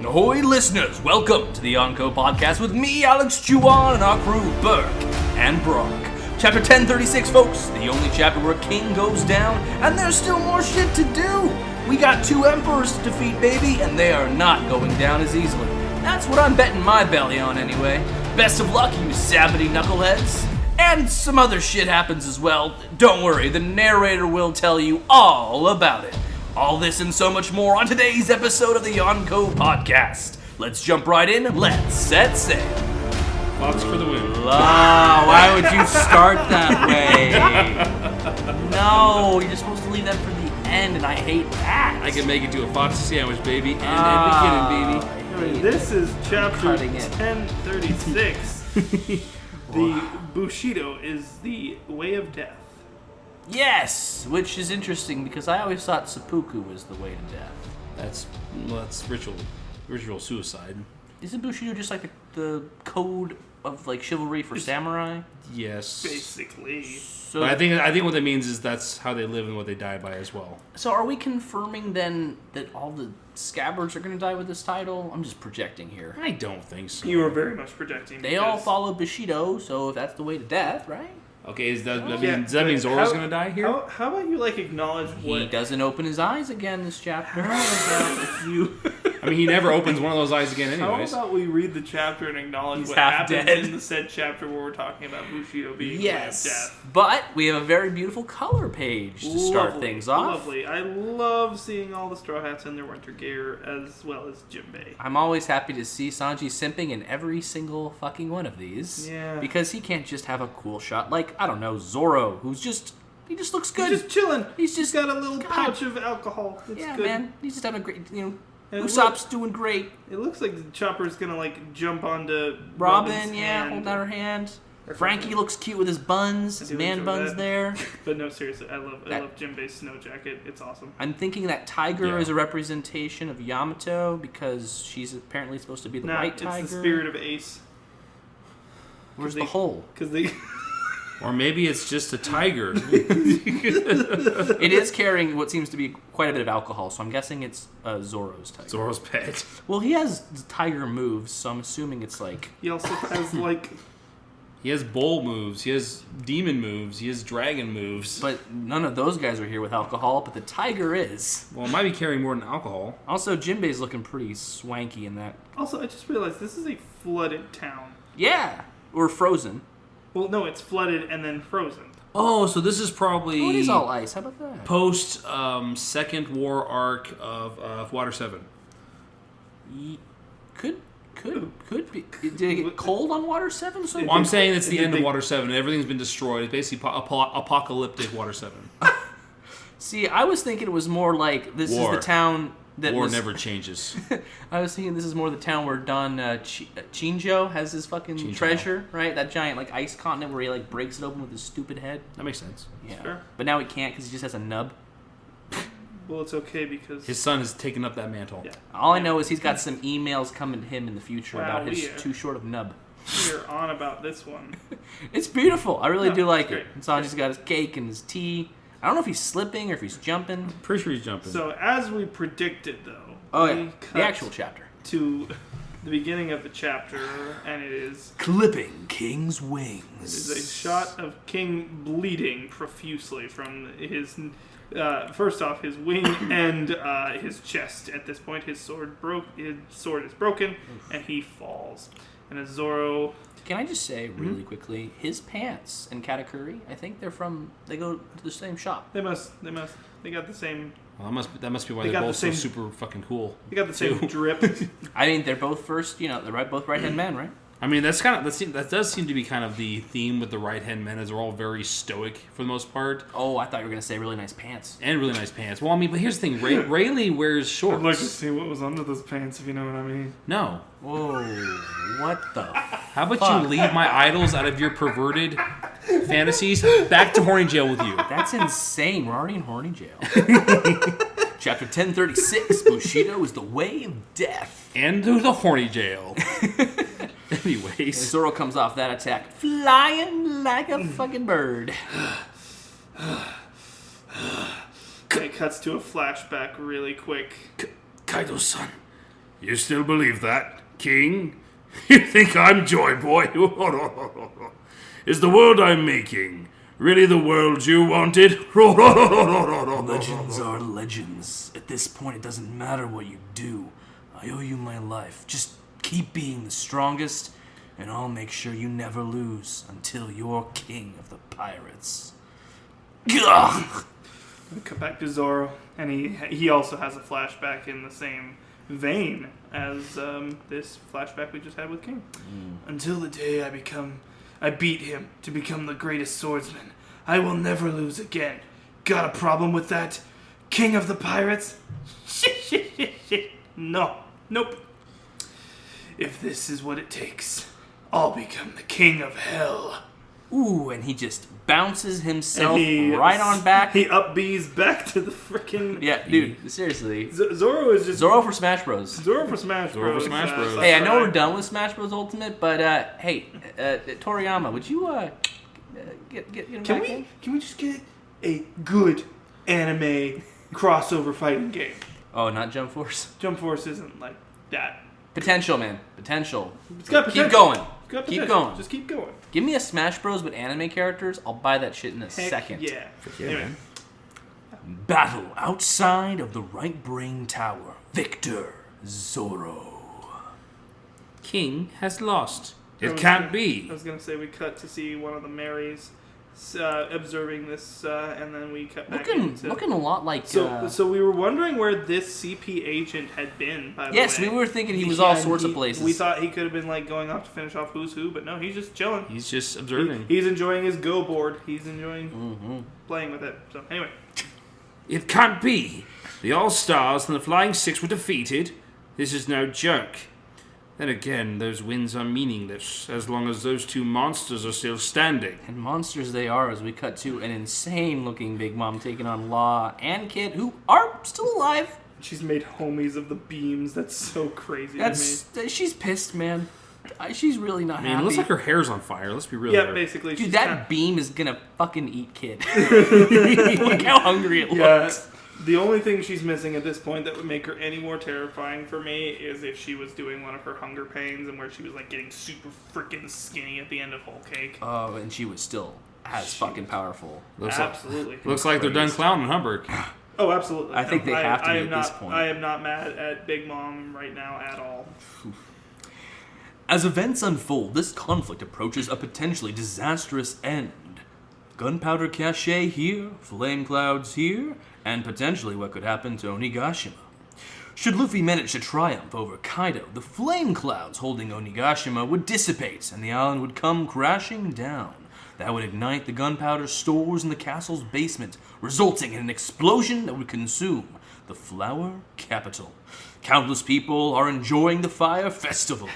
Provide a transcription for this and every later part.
Ahoy listeners, welcome to the Yonko Podcast with me, Alex Juwan, and our crew, Burke and Brock. Chapter 1036, folks, the only chapter where a king goes down, and there's still more shit to do. We got 2 emperors to defeat, baby, and they are not going down as easily. That's what I'm betting my belly on anyway. Best of luck, you sabbity knuckleheads. And some other shit happens as well. Don't worry, the narrator will tell you all about it. All this and so much more on today's episode of the Yonko Podcast. Let's jump right in and let's set sail. Fox for the win. Why would you start that way? No, you're supposed to leave that for the end, and I hate that. I can make it to a Fox sandwich, baby, and beginning, baby. This is chapter 1036. The Bushido is the way of death. Yes, which is interesting because I always thought seppuku was the way to death. That's ritual suicide. Isn't Bushido just like the code of like chivalry for samurai? Yes, basically. So, but I think what that means is that's how they live and what they die by as well. So are we confirming then that all the scabbards are going to die with this title? I'm just projecting here. I don't think so. You are very much projecting. They all follow Bushido, so if that's the way to death, right? Okay, does that mean Zoro's going to die here? How about you acknowledge what... He doesn't open his eyes again this chapter. I mean, he never opens one of those eyes again anyways. How about we read the chapter and acknowledge He's what half happens dead in the said chapter where we're talking about Bushido being the way of death. But we have a very beautiful color page to start things off. Lovely. I love seeing all the Straw Hats in their winter gear as well as Jinbei. I'm always happy to see Sanji simping in every single fucking one of these. Yeah. Because he can't just have a cool shot like, I don't know, Zoro, he just looks good. He's just chilling. He's just got a little pouch of alcohol. It's good. Man. He's just having a great, Usopp's doing great. It looks like Chopper's gonna jump onto Robin, hand. hold out her hand. Frankie looks cute with his buns, his man buns there. But no, seriously, I love Jinbei's snow jacket. It's awesome. I'm thinking that tiger is a representation of Yamato because she's apparently supposed to be the white tiger. It's the spirit of Ace. Where's the hole? Because they... Or maybe it's just a tiger. It is carrying what seems to be quite a bit of alcohol, so I'm guessing it's Zoro's tiger. Zoro's pet. Well, he has tiger moves, so I'm assuming it's like... He also has, He has bull moves, he has demon moves, he has dragon moves. But none of those guys are here with alcohol, but the tiger is. Well, it might be carrying more than alcohol. Also, Jinbei's looking pretty swanky in that. Also, I just realized this is a flooded town. Yeah, or frozen. Well, no, it's flooded and then frozen. Oh, so this is probably... Oh, it is all ice. How about that? Post second war arc of Water 7. Could be. Did it get cold on Water 7? Well, I'm saying it's the end of Water 7. Everything's been destroyed. It's basically apocalyptic Water 7. See, I was thinking it was more like this is the town that War never changes. I was thinking this is more the town where Don Chinjo has his fucking treasure, right? That giant ice continent where he breaks it open with his stupid head. That makes sense. Yeah. Sure. But now he can't because he just has a nub. Well, it's okay because... His son has taken up that mantle. Yeah. All I know is he's got some emails coming to him in the future about his too short of nub. We're on about this one. It's beautiful. I really do like great. it. And Sanji's got his cake and his tea. I don't know if he's slipping or if he's jumping. Pretty sure he's jumping. So, as we predicted, though... Oh, yeah. The actual chapter. To the beginning of the chapter, and it is... Clipping King's wings. It is a shot of King bleeding profusely from his... first off, his wing and his chest. At this point, his sword is broken, and he falls. And as Zoro... Can I just say really quickly, his pants and Katakuri, I think they go to the same shop. They must. They got the same... Well, that must be why they're both so super fucking cool. They got the same drip. I mean, they're both both right-hand men, right? I mean, that does seem to be kind of the theme with the right-hand men, as they're all very stoic for the most part. Oh, I thought you were going to say really nice pants. And really nice pants. Well, I mean, but here's the thing. Rayleigh wears shorts. I'd like to see what was under those pants, if you know what I mean. No. Whoa, what the How about you leave my idols out of your perverted fantasies? Back to horny jail with you. That's insane. We're already in horny jail. Chapter 1036, Bushido is the way of death. And to the horny jail. Anyways. Zoro comes off that attack flying like a fucking bird. It cuts to a flashback really quick. Kaido-san, you still believe that, King? You think I'm Joy Boy? Is the world I'm making really the world you wanted? Legends are legends. At this point, it doesn't matter what you do. I owe you my life. Just keep being the strongest, and I'll make sure you never lose until you're king of the pirates. Gah! We cut back to Zoro, and he also has a flashback in the same vein as this flashback we just had with King. Until the day I beat him to become the greatest swordsman, I will never lose again. Got a problem with that, King of the Pirates? No, nope. If this is what it takes, I'll become the King of Hell. Ooh, and he just bounces himself right on back. He up B's back to the freaking... Yeah, dude, seriously. Zoro is just... Zoro for Smash Bros. Zoro for Smash Bros. Hey, I know we're done with Smash Bros. Ultimate, but hey, Toriyama, would you get him back in? Can we just get a good anime crossover fighting game? Oh, not Jump Force? Jump Force isn't like that. Potential, man. Potential. It's got potential. Keep going. It's got Keep potential. going. Just keep going. Give me a Smash Bros. With anime characters. I'll buy that shit in a Heck second. yeah. Anyway. Man. Battle outside of the Right Brain Tower. Victor Zoro. King has lost. I It was can't gonna- be. I was going to say we cut to see one of the Marys observing this, and then we cut back into... Looking a lot like... So we were wondering where this CP agent had been, by the way. Yes, we were thinking he was all sorts of places. We thought he could have been like going off to finish off Who's Who, but no, he's just chilling. He's just observing. He's enjoying his Go board. He's enjoying playing with it. So anyway. It can't be. The All-Stars and the Flying Six were defeated. This is no joke. Then again, those wins are meaningless as long as those two monsters are still standing. And monsters they are as we cut to an insane-looking Big Mom taking on Law and Kid, who are still alive. She's made homies of the beams. That's so crazy to me. She's pissed, man. She's really not happy. It looks like her hair's on fire. Let's be real. Yeah, here. basically. Dude, she's that beam is gonna fucking eat Kid. Look how hungry it looks. The only thing she's missing at this point that would make her any more terrifying for me is if she was doing one of her hunger pains and where she was like getting super freaking skinny at the end of Whole Cake. Oh, and she was still as fucking powerful. Absolutely. Looks like they're done clowning Humber. Oh, absolutely. I think they have to be at not, this point. I am not mad at Big Mom right now at all. As events unfold, this conflict approaches a potentially disastrous end. Gunpowder cache here, flame clouds here, and potentially what could happen to Onigashima. Should Luffy manage to triumph over Kaido, the flame clouds holding Onigashima would dissipate and the island would come crashing down. That would ignite the gunpowder stores in the castle's basement, resulting in an explosion that would consume the Flower Capital. Countless people are enjoying the Fire Festival.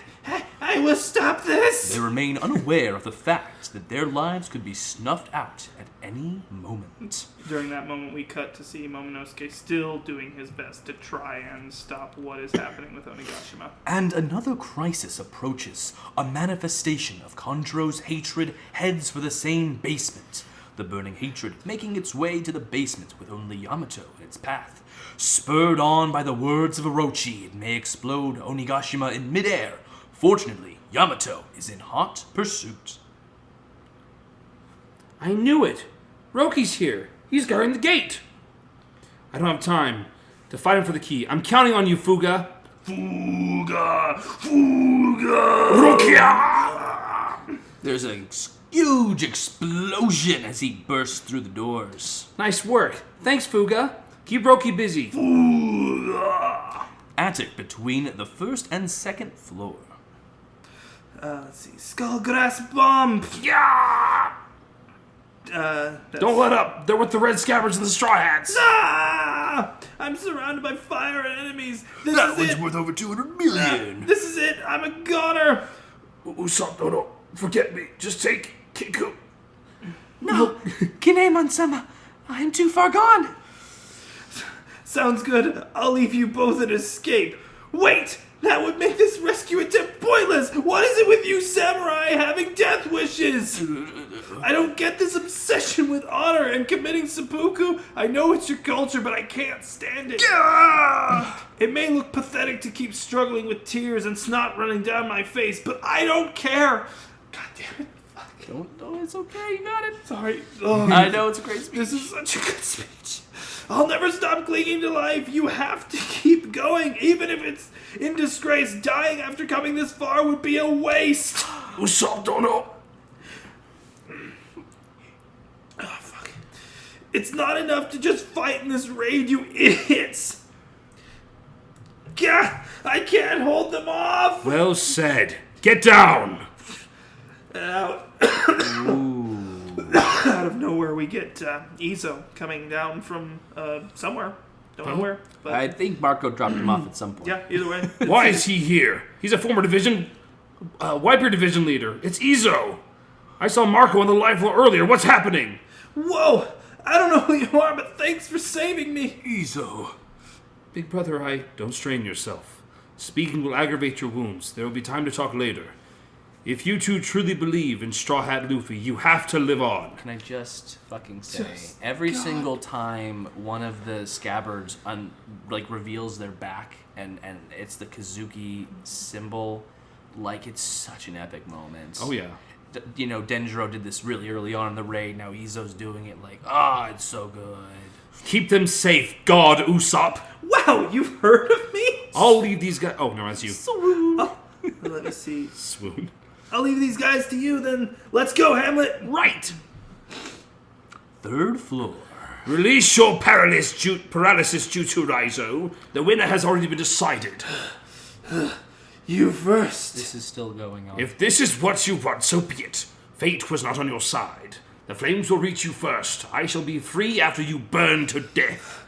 I will stop this! They remain unaware of the fact that their lives could be snuffed out at any moment. During that moment, we cut to see Momonosuke still doing his best to try and stop what is happening with Onigashima. And another crisis approaches. A manifestation of Kanjuro's hatred heads for the same basement. The burning hatred making its way to the basement with only Yamato in its path. Spurred on by the words of Orochi, it may explode Onigashima in midair. Fortunately, Yamato is in hot pursuit. I knew it. Roki's here. He's guarding the gate. I don't have time to fight him for the key. I'm counting on you, Fuga. Fuga! Rokia! There's a huge explosion as he bursts through the doors. Nice work. Thanks, Fuga. Keep Roki busy. Fuga! Attic between the first and second floor. Let's see. Skullgrass Bomb! Yeah! Don't Don't let up. They're with the red scabbards and the straw hats. Ah! I'm surrounded by fire and enemies. This That is one's it. worth over 200 million. This is it. I'm a goner. Usopp, no, forget me. Just take Kiku. No, Kinemon-sama, I am too far gone. Sounds good. I'll leave you both and escape. Wait! That would make this rescue attempt pointless! What is it with you samurai having death wishes? I don't get this obsession with honor and committing seppuku. I know it's your culture, but I can't stand it. It may look pathetic to keep struggling with tears and snot running down my face, but I don't care. God damn it. Fuck. No, it's okay, you got it. Sorry. I know, it's a great speech. This is such a good speech. I'll never stop clinging to life. You have to keep going, even if it's in disgrace. Dying after coming this far would be a waste. Usopp, no. Oh, fuck. It's not enough to just fight in this raid, you idiots. Gah! I can't hold them off. Well said. Get down. Out of nowhere, we get Izo coming down from somewhere. Don't know where. But I think Marco dropped him off at some point. yeah, either way. Why is he here? He's a former Wiper Division leader. It's Izo. I saw Marco on the live floor earlier. What's happening? Whoa! I don't know who you are, but thanks for saving me. Izo. Big brother, don't strain yourself. Speaking will aggravate your wounds. There will be time to talk later. If you two truly believe in Straw Hat Luffy, you have to live on. Can I just fucking say, every single time one of the scabbards reveals their back and it's the Kazuki symbol, like, it's such an epic moment. Oh yeah. Denjiro did this really early on in the raid. Now Izo's doing it. Like, it's so good. Keep them safe, God Usopp. Wow, you've heard of me? I'll leave these guys. Oh no, that's you. Swoon. Let me see. Swoon. I'll leave these guys to you, then. Let's go, Hamlet. Right. Third floor. Release your paralysis jutsu, Raizo. The winner has already been decided. You first. This is still going on. If this is what you want, so be it. Fate was not on your side. The flames will reach you first. I shall be free after you burn to death.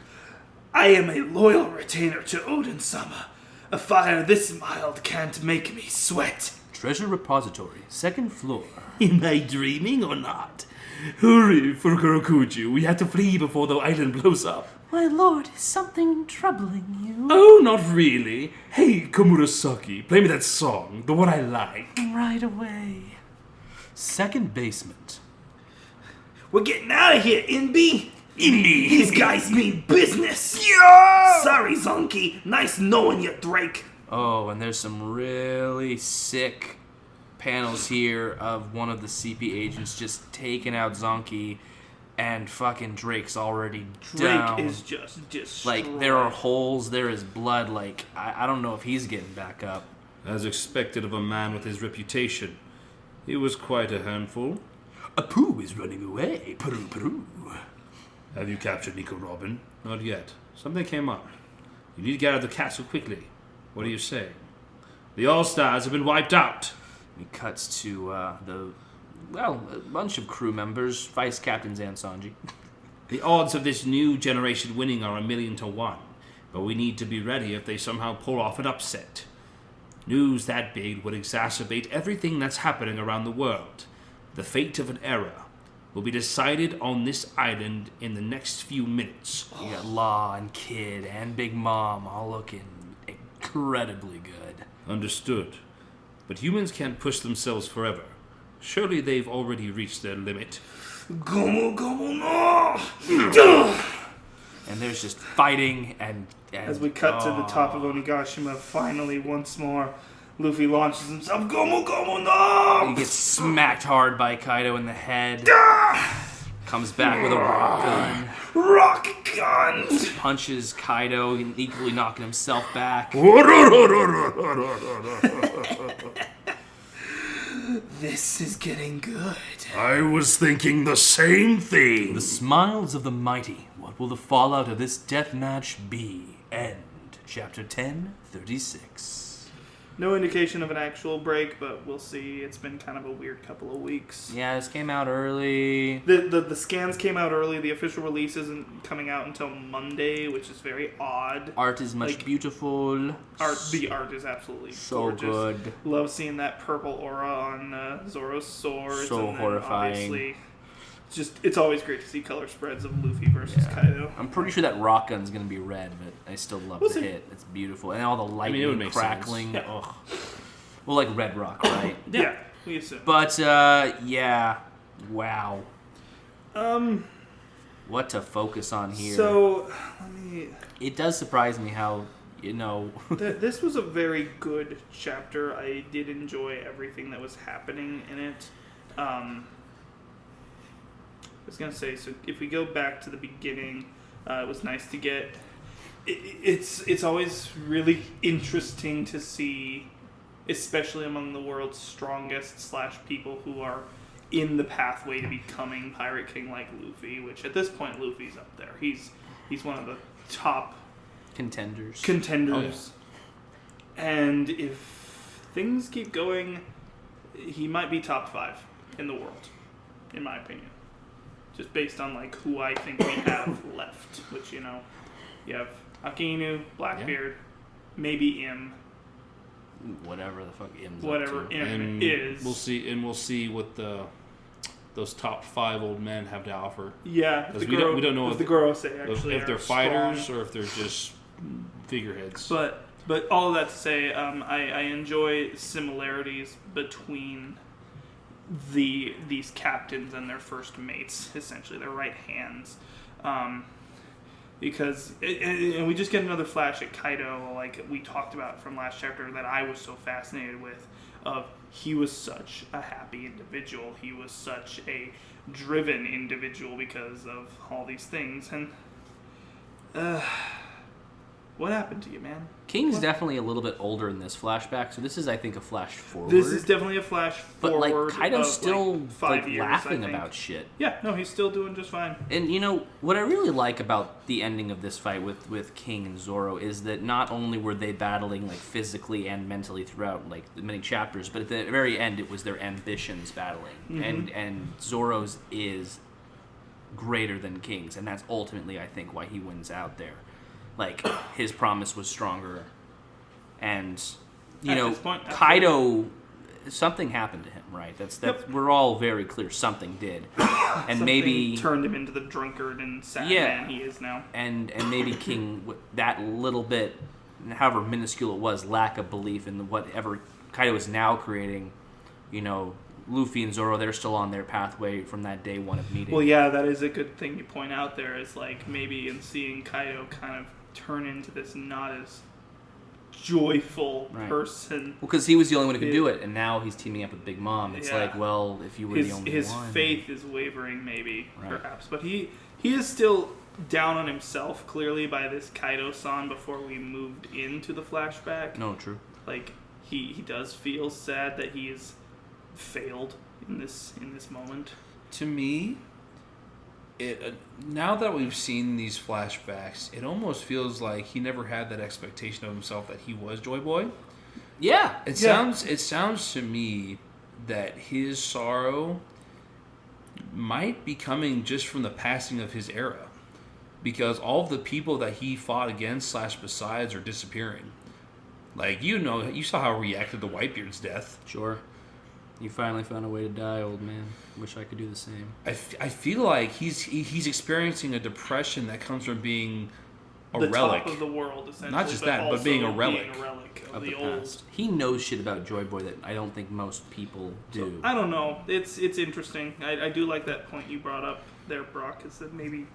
I am a loyal retainer to Odin-sama. A fire this mild can't make me sweat. Treasure repository, second floor. Am I dreaming or not? Hurry, for Kurokuju. We have to flee before the island blows up. My lord, is something troubling you? Oh, not really. Hey, Komurasaki, play me that song, the one I like. Right away. Second basement. We're getting out of here, Inby. Indy. These guys mean business. Yeah! Sorry, Zonky. Nice knowing you, Drake. Oh, and there's some really sick panels here of one of the CP agents just taking out Zonky, and fucking Drake's already down. Drake is just destroyed. Like, there are holes, there is blood, like, I don't know if he's getting back up. As expected of a man with his reputation. He was quite a handful. Apu is running away. Peru, Peru. Have you captured Nico Robin? Not yet. Something came up. You need to get out of the castle quickly. What do you say? The All-Stars have been wiped out. He cuts to a bunch of crew members, vice captains and Sanji. The odds of this new generation winning are 1,000,000 to 1, but we need to be ready if they somehow pull off an upset. News that big would exacerbate everything that's happening around the world. The fate of an era will be decided on this island in the next few minutes. You got Law and Kid and Big Mom all looking incredibly good. Understood. But humans can't push themselves forever. Surely they've already reached their limit. Gomu Gomu no! And there's just fighting and As we cut to the top of Onigashima, finally, once more, Luffy launches himself. Gomu Gomu no! He gets smacked hard by Kaido in the head. Comes back with a rock gun. Rock gun! Punches Kaido, equally knocking himself back. This is getting good. I was thinking the same thing. The smiles of the mighty. What will the fallout of this death match be? End. Chapter 10:36. No indication of an actual break, but we'll see. It's been kind of a weird couple of weeks. Yeah, this came out early. The scans came out early. The official release isn't coming out until Monday, which is very odd. Art is much beautiful. The art is absolutely so gorgeous. good. Love seeing that purple aura on Zoro's swords. So and then horrifying. Obviously, it's always great to see color spreads of Luffy versus Kaido. I'm pretty sure that rock gun's gonna be red, but I still love We'll the see. hit. It's beautiful, and all the lightning it would make crackling. sense. Yeah. Ugh. Well, like red rock, right? Yeah, we assume. But yeah, wow. What to focus on here? So let me. It does surprise me how This was a very good chapter. I did enjoy everything that was happening in it. I was gonna say, so if we go back to the beginning, it was nice to get. It's always really interesting to see, especially among the world's strongest / people who are in the pathway to becoming Pirate King like Luffy. Which at this point, Luffy's up there. He's one of the top contenders. Oh, yeah. And if things keep going, he might be top 5 in the world, in my opinion. Just based on like who I think we have left, which you have Akainu, Blackbeard, maybe Im, whatever the fuck Im's whatever up to. Im is. We'll see what those top 5 old men have to offer. Yeah, Because we don't know if the Gorosei actually if they're are fighters strong. or if they're just figureheads. But all of that to say, I enjoy similarities between these captains and their first mates, essentially their right hands, because and we just get another flash at Kaido, like we talked about from last chapter, that I was so fascinated with. Of he was such a happy individual, he was such a driven individual because of all these things, and what happened to you, man? King's definitely a little bit older in this flashback, so this is, I think, a flash forward. This is definitely a flash but forward. like Kaido's of, still 5 years, laughing I think. about shit. Yeah, no, he's still doing just fine. And what I really like about the ending of this fight with King and Zoro is that not only were they battling like physically and mentally throughout like the many chapters, but at the very end it was their ambitions battling. Mm-hmm. And Zoro's is greater than King's, and that's ultimately I think why he wins out there. Like his promise was stronger, and At this point, Kaido, something happened to him, right? That's Yep. We're all very clear something did, and Something maybe turned him into the drunkard and sad man he is now. and maybe King, that little bit, however minuscule it was, lack of belief in whatever Kaido is now creating, Luffy and Zoro, they're still on their pathway from that day one of meeting. Well, yeah, that is a good thing you point out there, is like maybe in seeing Kaido kind of turn into this not as joyful Right. person. Well, because he was the only one who could do it, and now he's teaming up with Big Mom. It's Yeah. like, well, if you were the only His one. faith is wavering, maybe, Right. perhaps. But he is still down on himself, clearly, by this Kaido-san before we moved into the flashback. No, true. Like, he does feel sad that he has failed in this moment. To me, now that we've seen these flashbacks, it almost feels like he never had that expectation of himself that he was Joy Boy. Yeah. It sounds to me that his sorrow might be coming just from the passing of his era, because all of the people that he fought against / besides are disappearing. Like, you saw how he reacted to Whitebeard's death. Sure. You finally found a way to die, old man. Wish I could do the same. I feel like he's experiencing a depression that comes from being a the relic. top of the world, essentially. Not just that, but also being a relic being a relic of Of the the old. past. He knows shit about Joy Boy that I don't think most people do. I don't know. It's interesting. I do like that point you brought up there, Brock, is that maybe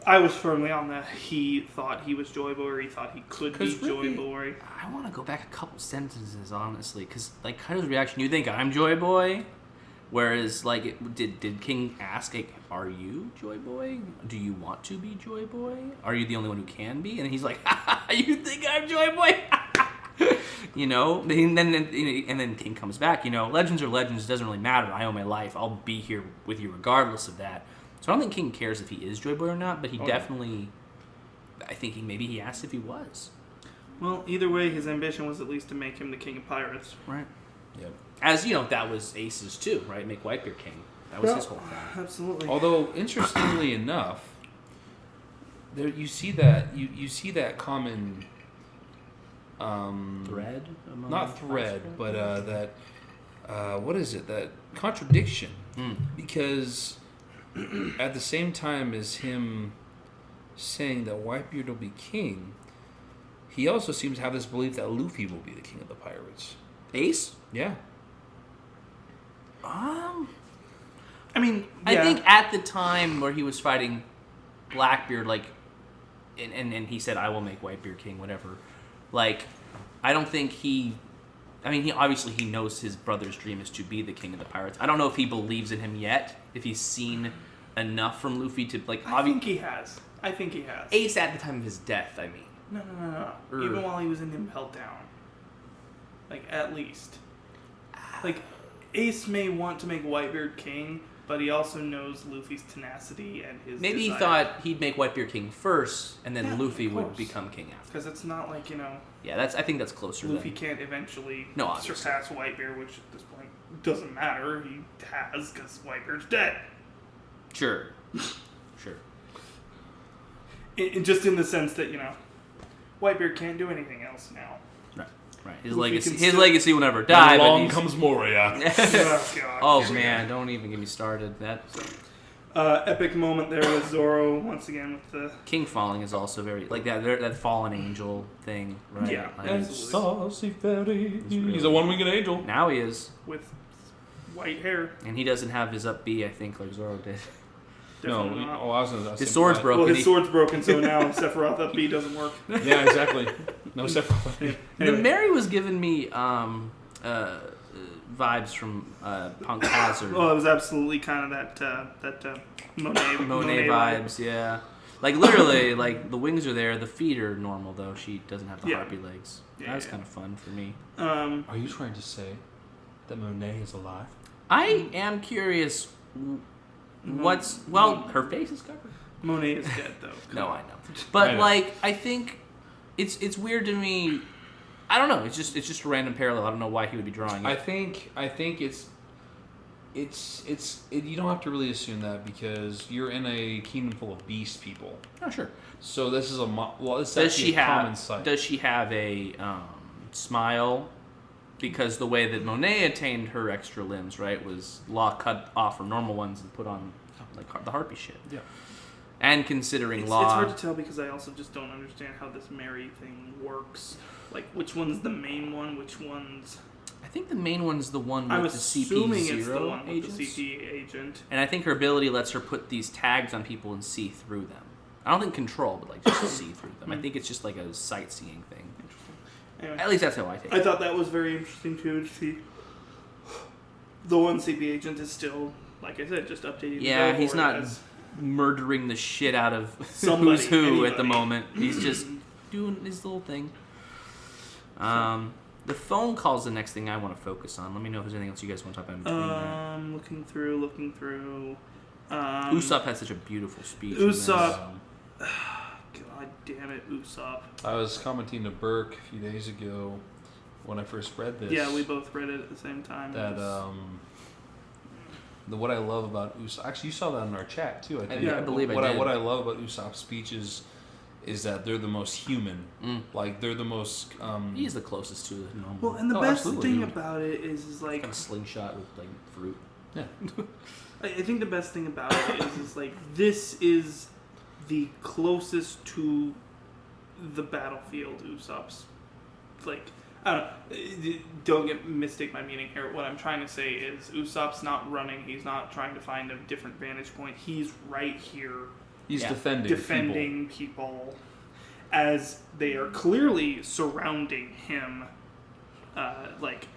I was firmly on that. He thought he was Joy Boy, or he thought he could be 'Cause really, Joy Boy. I want to go back a couple sentences, honestly, because like Kaido's reaction, you think I'm Joy Boy, whereas like did King ask, like, are you Joy Boy? Do you want to be Joy Boy? Are you the only one who can be? And he's like, you think I'm Joy Boy? And then King comes back. Legends are legends. It doesn't really matter. I owe my life. I'll be here with you regardless of that. So I don't think King cares if he is Joy Boy or not, but he definitely, I think maybe he asked if he was. Well, either way, his ambition was at least to make him the king of pirates. Right. Yep. As that was Ace's too, right? Make Whitebeard king. That was his whole thing. Absolutely. Although, interestingly enough, there you see that common Thread? not thread, but that what is it? That contradiction. Because at the same time as him saying that Whitebeard will be king, he also seems to have this belief that Luffy will be the king of the pirates. Ace? Yeah. I mean, I think at the time where he was fighting Blackbeard, like, and he said, "I will make Whitebeard king," whatever. Like, I don't think he. I mean, he obviously knows his brother's dream is to be the king of the pirates. I don't know if he believes in him yet. If he's seen enough from Luffy to like. I think he has. Ace at the time of his death. I mean. No. Even while he was in Impelled Down. Like, at least. Like, Ace may want to make Whitebeard king, but he also knows Luffy's tenacity and his Maybe desire. he thought he'd make Whitebeard king first, and then Yeah, Luffy of would course. become king after. Because it's not like, Yeah, I think that's closer. Luffy than... can't eventually No, obviously. surpass Whitebeard, which at this point doesn't matter. He has, because Whitebeard's dead. Sure. Just in the sense that, Whitebeard can't do anything else now. Right. His Luffy legacy. can His still- legacy will never die. And but along he's... comes Moria. Oh, God. Oh man, don't even get me started. That Epic moment there with Zoro, once again, with the... king falling is also very like that fallen angel thing, right? Yeah. Like, And Saucy fairy. really- He's a one-winged angel. now he is, with white hair. and he doesn't have his up B, I think, like Zoro did. Definitely No, not. I was gonna say His sword's that. broken. Well, his He- sword's broken, so now Sephiroth up B doesn't work. Yeah, exactly. No Sephiroth. The Anyway. Mary was giving me vibes from Punk Hazard. Well, it was absolutely kind of that Monet Vibes, yeah. Like literally, like the wings are there, the feet are normal though. She doesn't have the Yeah. harpy legs. Yeah, That was yeah. kind of fun for me. Are you trying to say that Monet is alive? I am curious. What's her face is covered. Monet is dead though. No, I know, but I know. like I think it's weird to me. I don't know. It's just a random parallel. I don't know why he would be drawing it. I think it's you don't have to really assume that because you're in a kingdom full of beast people. Oh sure. So this is it's Does actually she a common have? sight. Does she have a smile? Because the way that Monet attained her extra limbs, right, was Law cut off her normal ones and put on like the harpy shit. Yeah. And considering It's Law, hard to tell because I also just don't understand how this Mary thing works. Like, which one's the main one? Which one's... I think the main one's the one with I'm the assuming CP0 it's the one with agents. the CP agent. And I think her ability lets her put these tags on people and see through them. I don't think control, but like just see through them. I think it's just like a sightseeing thing. Anyway, At least that's how I take I it. thought that was very interesting too to see. The one CP agent is still, like I said, just updating. Yeah, the he's Zoro not as murdering the shit out of Somebody, who's who at the anybody. moment. He's just doing his little thing. The phone call's the next thing I want to focus on. Let me know if there's anything else you guys want to talk about in between there. looking through. Usopp has such a beautiful speech. in this. Usopp. God damn it, Usopp. I was commenting to Burke a few days ago when I first read this. Yeah, we both read it at the same time. That what I love about Usopp. Actually, you saw that in our chat too. I think. I believe I what did. What I love about Usopp's speeches is that they're the most human. Like they're the most. He's the closest to the normal. Well, and the Oh, best absolutely, thing dude. about it is like kind of slingshot with like fruit. Yeah. I think the best thing about it is like this is the closest to the battlefield Usopp's like I don't get mistake my meaning here. What I'm trying to say is Usopp's not running. He's not trying to find a different vantage point. He's right here He's Yeah. defending people as they are clearly surrounding him. Like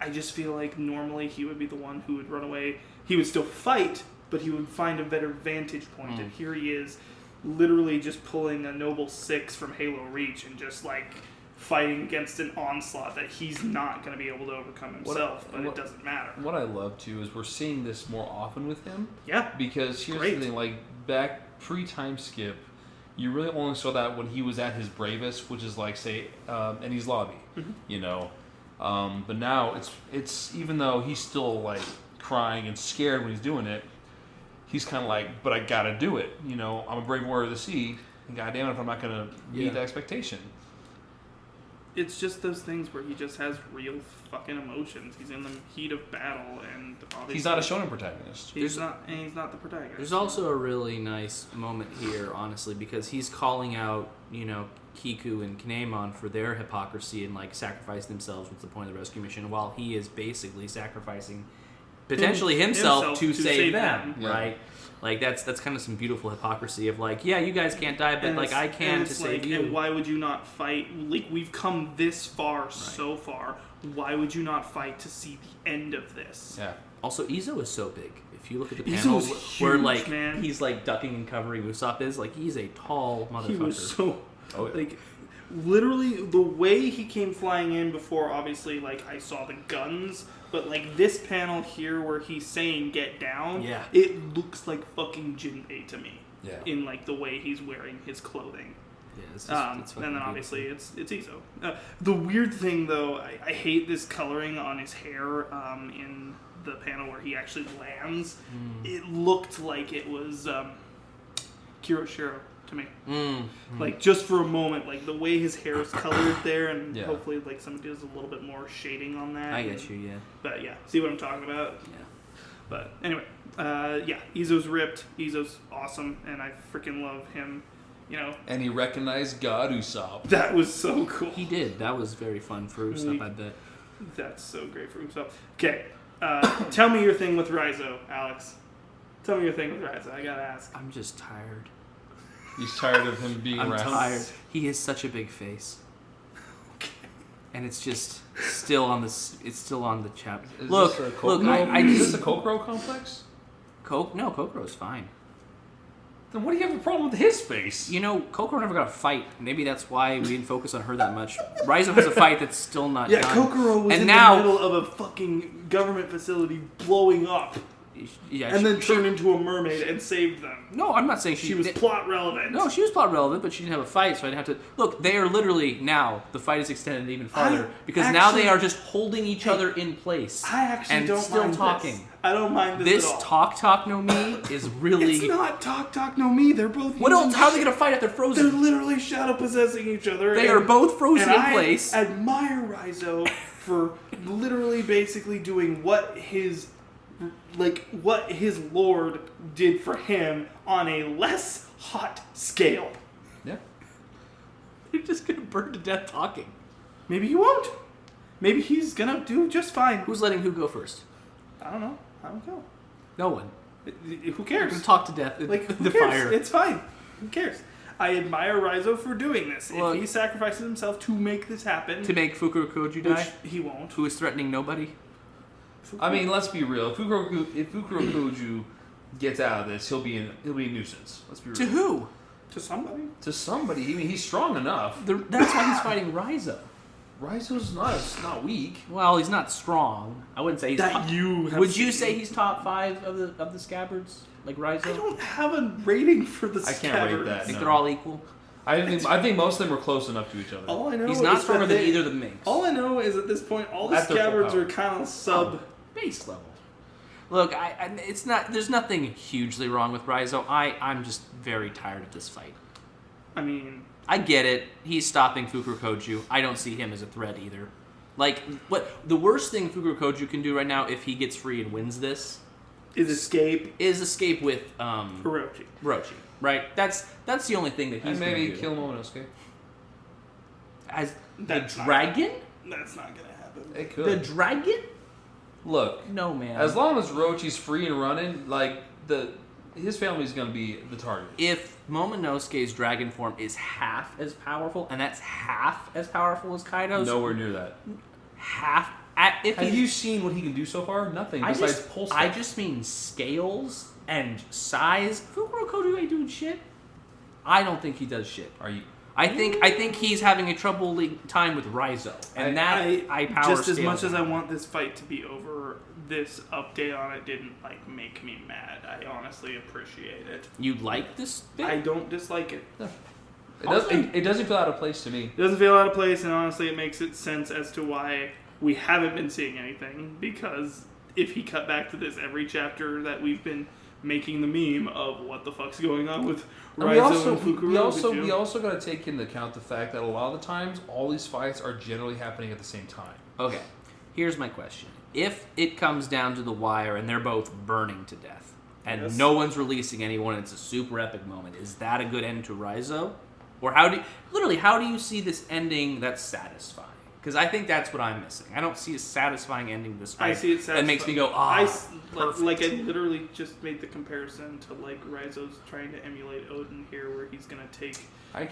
I just feel like normally he would be the one who would run away. He would still fight, but he would find a better vantage point. And here he is, literally just pulling a Noble 6 from Halo Reach and just like fighting against an onslaught that he's not going to be able to overcome himself, but it doesn't matter. What I love too is we're seeing this more often with him. Yeah. Because here's Great. the thing, like back pre-time skip, you really only saw that when he was at his bravest, which is like, say, Eni's lobby, you know. But now it's even though he's still like crying and scared when he's doing it, he's kind of like, but I gotta do it, you know. I'm a brave warrior of the sea, and goddamn it if I'm not gonna meet the expectation. It's just those things where he just has real fucking emotions. He's in the heat of battle, and obviously He's not a shonen protagonist. He's not the protagonist. There's also a really nice moment here, honestly, because he's calling out, you know, Kiku and Kinemon for their hypocrisy and like sacrificing themselves with the point of the rescue mission, while he is basically sacrificing potentially himself to save them, right? Like that's kind of some beautiful hypocrisy of like, yeah, you guys can't die, but like I can to save you. And why would you not fight? Like we've come this far, so far. Why would you not fight to see the end of this? Yeah. Also, Izo is so big. If you look at the panel where like he's like ducking and covering Usopp is, like he's a tall motherfucker. He was so like literally the way he came flying in before. Obviously, like I saw the guns. But, like, this panel here where he's saying, get down, it looks like fucking Jinbei to me. Yeah. In, like, the way he's wearing his clothing. Yeah, it's and then, obviously, it's Izo. The weird thing, though, I hate this coloring on his hair in the panel where he actually lands. It looked like it was Kiroshiro to me. Like, just for a moment, like, the way his hair is colored there, and hopefully, like, somebody does a little bit more shading on that. I get you, yeah. But, yeah, see what I'm talking about? Yeah. But, anyway, Izo's ripped. Izo's awesome, and I freaking love him, you know. And he recognized God Usopp. That was so cool. He did. That was very fun for Usopp, I bet. That's so great for Usopp. Okay, tell me your thing with Raizo, Alex. Tell me your thing with Raizo. I gotta ask. I'm just tired. He's tired of him being I'm around. tired. He is such a big face. Okay. And it's just still on this. It's still on the chap. Look. I is just this a Kokoro complex? No, Kokoro's fine. Then what do you have a problem with his face? You know, Kokoro never got a fight. Maybe that's why we didn't focus on her that much. Raizo has a fight that's still not done. Kokoro was in the middle of a fucking government facility blowing up. Yeah, and then turned into a mermaid and saved them. No, I'm not saying she was plot relevant. No, she was plot relevant, but she didn't have a fight, so I didn't have to... Look, they are literally now, the fight is extended even farther, because now they are just holding each other in place. I actually and don't still mind talking. This. I don't mind this at all. Talk no me is really... It's not talk no me. They're both... What else? How are they going to fight if they're frozen? They're literally shadow possessing each other. They are both frozen in place. I admire Raizo for literally basically doing what his lord did for him on a less hot scale. Yeah. They're just going to burn to death talking. Maybe he won't. Maybe he's going to do just fine. Who's letting who go first? I don't know. I don't know. No one. Who cares? We're talk to death in who the cares? fire. It's fine. Who cares? I admire Raizo for doing this. Well, if he sacrifices himself to make this happen... To make Fukurokoju die? Which he won't. Who is threatening nobody? I mean, let's be real. If Fukurokoju gets out of this, he'll be a nuisance. Let's be real. To who? To somebody. To somebody. I mean, he's strong enough. That's why he's fighting Raizo. Raizo's not weak. Well, he's not strong. I wouldn't say he's that top. Would you say he's top 5 of the scabbards, like Raizo? I don't have a rating for the scabbards. I can't rate that. I think they're all equal. I think most of them are close enough to each other. All I know he's not stronger than either of the minks. All I know is at this point, all the scabbards are kind of base level. Look, it's not. There's nothing hugely wrong with Raizo. I'm just very tired of this fight. I mean, I get it. He's stopping Fukurokoju. I don't see him as a threat either. Like, what the worst thing Fukurokoju can do right now, if he gets free and wins this, is escape with Hirochi. Right? That's the only thing that he's going to do. And maybe kill Momonosuke. As the dragon? That's not going to happen. It could. The dragon? Look. No, man. As long as Hirochi's free and running, like, his family's going to be the target. If Momonosuke's dragon form is half as powerful, and that's half as powerful as Kaido's... Nowhere near that. Have you seen what he can do so far? Nothing besides pull stuff. I just mean scales and size. Fukurokoju ain't doing shit. I don't think he does shit. Are you? I think he's having a troubling time with Raizo, and I power just as scales much as I want this fight to be over. this update on it didn't like make me mad. I honestly appreciate it. You like this bit? I don't dislike it. It doesn't feel out of place to me. It doesn't feel out of place, and honestly, it makes it sense as to why we haven't been seeing anything. Because if he cut back to this every chapter, that we've been making the meme of what the fuck's going on with Raizo and Fukurokuju. We also got to take into account the fact that a lot of the times all these fights are generally happening at the same time. Okay, here's my question. If it comes down to the wire and they're both burning to death, and no one's releasing anyone, and it's a super epic moment, is that a good end to Raizo? Or how do you see this ending that's satisfying? Because I think that's what I'm missing. I don't see a satisfying ending to this fight. I see it satisfying. That makes me go, perfect. Like I literally just made the comparison to like Raizo's trying to emulate Odin here, where he's gonna take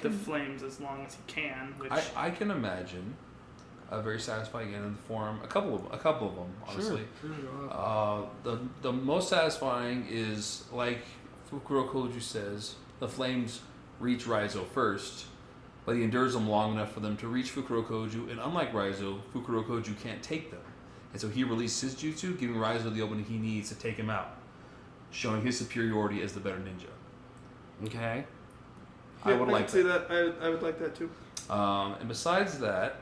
the flames as long as he can. Which I can imagine a very satisfying end in the form. A couple of them, honestly. Sure. The most satisfying is like Fukurokuju says, the flames reach Raizo first, but he endures them long enough for them to reach Fukurokuju, and unlike Raizo, Fukurokuju can't take them. And so he releases his jutsu, giving Raizo the opening he needs to take him out, showing his superiority as the better ninja. Okay. I would like to see that. I would like that too. And besides that,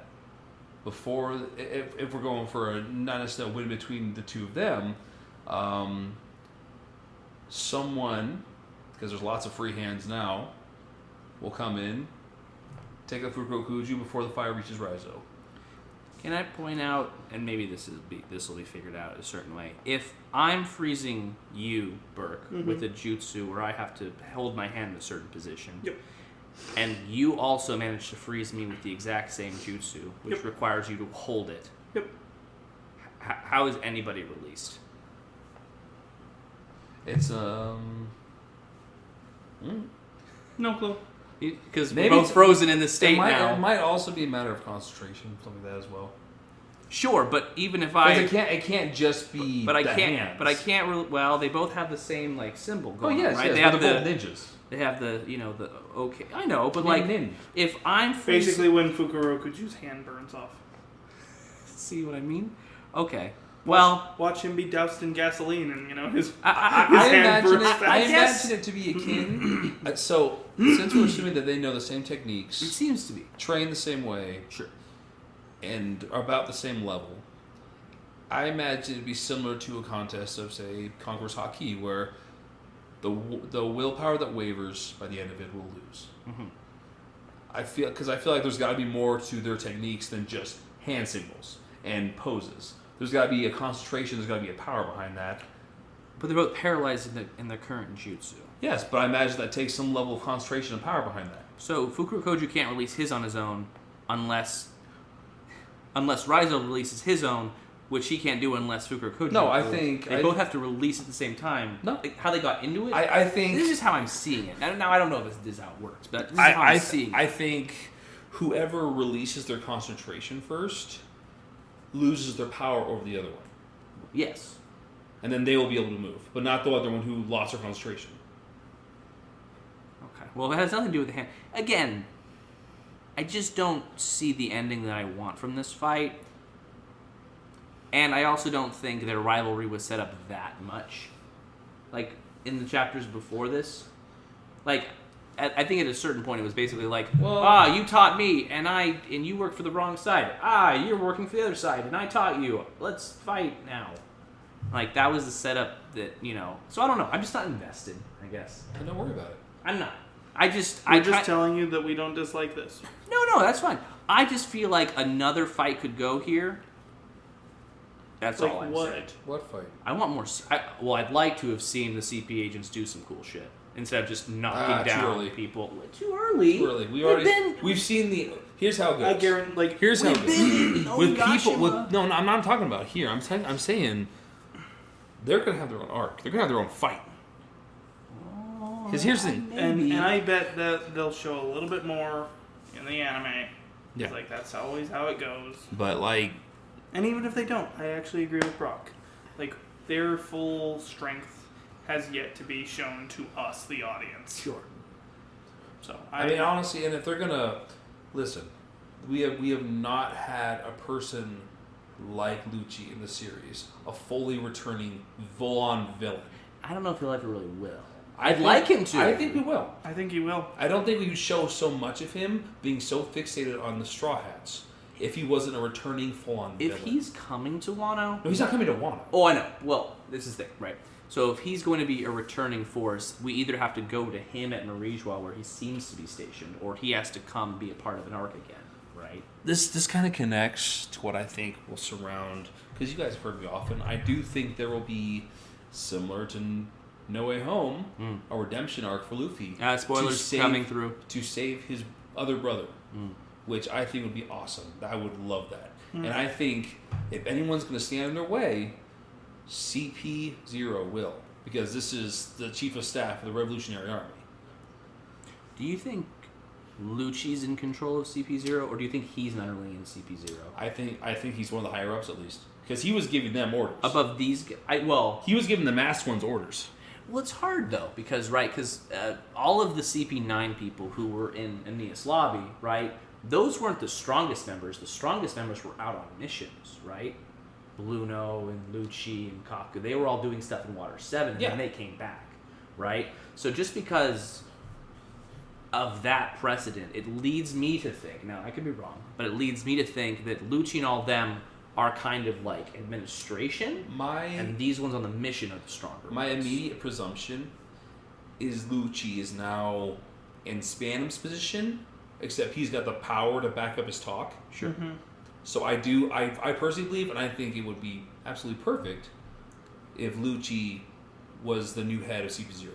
before, if we're going for a not necessarily win between the two of them, someone, because there's lots of free hands now, will come in, take out Fukurokuju before the fire reaches Raizo. Can I point out, and maybe this will be figured out a certain way, if I'm freezing you, Burke, with a jutsu where I have to hold my hand in a certain position, and you also manage to freeze me with the exact same jutsu, which requires you to hold it, how is anybody released? It's no clue. Because we're both frozen in this state now. It might also be a matter of concentration, something like that as well. Sure, but even if it can't just be. But I can't. But I can't. Well, they both have the same like symbol going. Oh yes, right? Yes, they have they're both ninjas. They have the the okay. I know, but like if I'm freezing, basically when Fukurokuju's hand burns off. See what I mean? Okay. Well, watch him be doused in gasoline, and his I hand burns fast. I imagine it to be akin. So since we're assuming that they know the same techniques, it seems to be train the same way, sure, and are about the same level. I imagine it'd be similar to a contest of, say, Conqueror's Haki, where the willpower that wavers by the end of it will lose. I feel like there's got to be more to their techniques than just hand signals and poses. There's got to be a concentration. There's got to be a power behind that. But they're both paralyzed in their current jutsu. Yes, but I imagine that takes some level of concentration and power behind that. So Fukurokuju can't release his on his own unless Raizo releases his own, which he can't do unless Fukurokuju. No, I think they both have to release at the same time. No, how they got into it. I think this is how I'm seeing it. Now I don't know if this is how it works, but this is how I'm seeing it. I think whoever releases their concentration first loses their power over the other one. Yes. And then they will be able to move, but not the other one who lost their concentration. Okay. Well, it has nothing to do with the hand. Again, I just don't see the ending that I want from this fight. And I also don't think their rivalry was set up that much. Like, in the chapters before this, like, I think at a certain point it was basically like, you taught me, and you work for the wrong side. You're working for the other side, and I taught you. Let's fight now. Like, that was the setup that, So I don't know. I'm just not invested, I guess. And don't worry about it. I'm not. I'm just telling you that we don't dislike this. No, that's fine. I just feel like another fight could go here. That's all I'm saying. What fight? I want more. I'd like to have seen the CP agents do some cool shit instead of just knocking down people. Too early. We've seen the. Here's how it goes. I guarantee. Here's how it goes. With people. No, I'm not talking about here. I'm saying they're gonna have their own arc. They're gonna have their own fight. Because here's the thing. And I bet that they'll show a little bit more in the anime. Yeah. Like that's always how it goes. But like. And even if they don't, I actually agree with Brock. Like, their full strength has yet to be shown to us, the audience. Sure. So I mean, honestly, and if they're gonna listen, we have not had a person like Lucci in the series, a fully returning full-on villain. I don't know if he'll ever really will. I'd like him to. I think we will. I think he will. I don't think we would show so much of him being so fixated on the Straw Hats if he wasn't a returning full-on villain. If he's coming to Wano... No, he's not coming to Wano. Oh, I know. Well, this is the thing, right? So if he's going to be a returning force, we either have to go to him at Marijwa, where he seems to be stationed, or he has to come and be a part of an arc again, right? This kind of connects to what I think will surround, because you guys have heard me often, I do think there will be, similar to No Way Home, a redemption arc for Luffy. Spoilers coming through. To save his other brother, which I think would be awesome. I would love that. And I think if anyone's going to stand in their way, CP0 will, because this is the chief of staff of the Revolutionary Army. Do you think Lucci's in control of CP0, or do you think he's an underling in CP0? I think he's one of the higher ups at least, because he was giving them orders. Above these... he was giving the masked ones orders. Well, it's hard, though, because all of the CP9 people who were in Aeneas Lobby, right, those weren't the strongest members. The strongest members were out on missions, right? Bluno and Lucci and Kaku, they were all doing stuff in Water 7, and then they came back, right? So just because of that precedent, it leads me to think, now I could be wrong, but it leads me to think that Lucci and all them are kind of like administration, and these ones on the mission are the stronger My ones. immediate presumption is Lucci is now in Spanum's position, except he's got the power to back up his talk. Sure. Mm-hmm. So I personally believe, and I think it would be absolutely perfect if Lucci was the new head of CP0.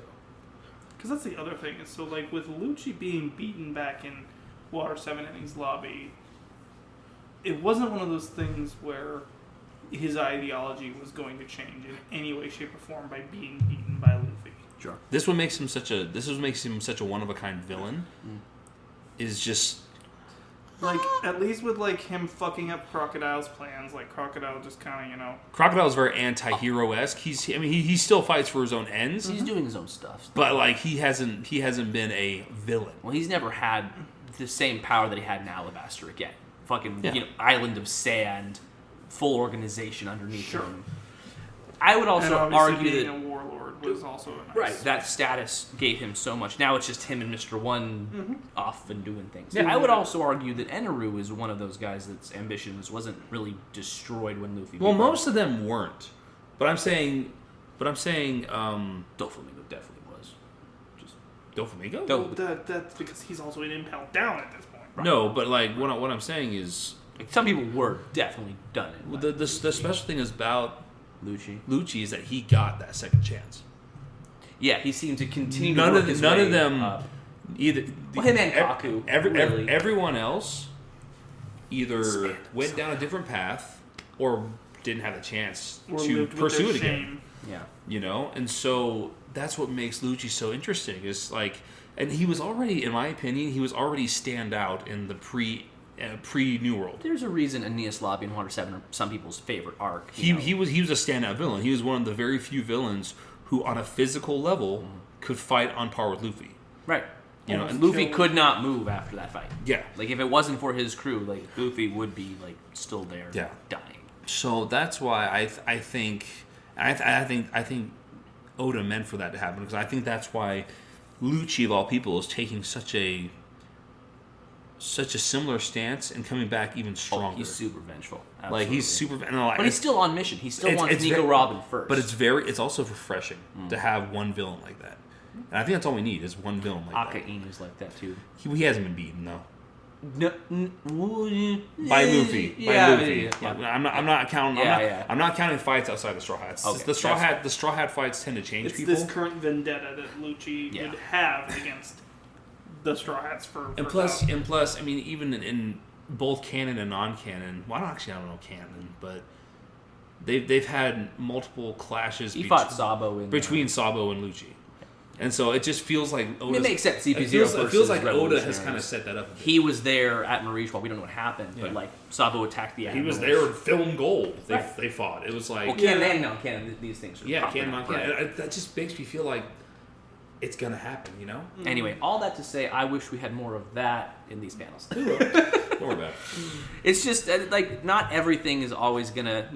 Because that's the other thing. Is so like with Lucci being beaten back in Water 7 Innings Lobby, it wasn't one of those things where his ideology was going to change in any way, shape, or form by being beaten by Luffy. Sure. This what makes him such a one of a kind villain. Is just Like, at least with, like, him fucking up Crocodile's plans, like, Crocodile just kind of, Crocodile's very anti-hero-esque. He still fights for his own ends. He's doing his own stuff. But, like, he hasn't been a villain. Well, he's never had the same power that he had in Alabaster again. Fucking, island of sand, full organization underneath him. I would also argue being that... a warlord was also a nice... Right, that status gave him so much. Now it's just him and Mr. One off and doing things. Yeah. I would also argue that Eneru is one of those guys that's ambitions wasn't really destroyed when Luffy... Well, most of them weren't. But I'm saying... Doflamingo definitely was. Just Doflamingo? Well, that's because he's also an impelled down at this point. Right. No, but, like, what I'm saying is... Like, some people were definitely done it. Well, the special thing is about Lucci is that he got that second chance. Yeah, he seemed to continue None to of work his none way of them up. either. Well, him and Kaku, really. Everyone else either went down a different path or didn't have a chance to pursue it again. Yeah, and so that's what makes Lucci so interesting. Is like, and he was already, in my opinion, stand out in the pre New World. There's a reason Aeneas Lobby and Water 7 are some people's favorite arc. He was a standout villain. He was one of the very few villains who, on a physical level, could fight on par with Luffy. Right. And Luffy could not move after that fight. Yeah. Like, if it wasn't for his crew, like, Luffy would be, like, still there, dying. So that's why I think Oda meant for that to happen, because I think that's why Lucci, of all people, is taking such a similar stance and coming back even stronger. Oh, he's super vengeful. Absolutely. Like, he's super... but he's still on mission. He still wants Nico Robin first. But it's also refreshing to have one villain like that. And I think that's all we need, is one villain like that. Inu's like that, too. He hasn't been beaten, though. By Luffy. I'm not counting. I'm not counting fights outside the Straw Hats. Okay, the Straw Hat fights tend to change people. It's this current vendetta that Lucci would have against the Straw Hats for and plus, I mean, even in both canon and non-canon. Well, I don't know canon, but they've had multiple clashes. He fought Sabo between Sabo and Lucci. And so it just feels like it makes sense. CP0 it feels like Oda has kind of set that up a bit. He was there at Marijwa. We don't know what happened, but like Sabo attacked the He was there in film gold. They fought. It was like canon and non-canon. These things are canon, non-canon. That just makes me feel like it's gonna happen. Anyway, all that to say, I wish we had more of that in these panels. Don't worry about it. It's just like not everything is always gonna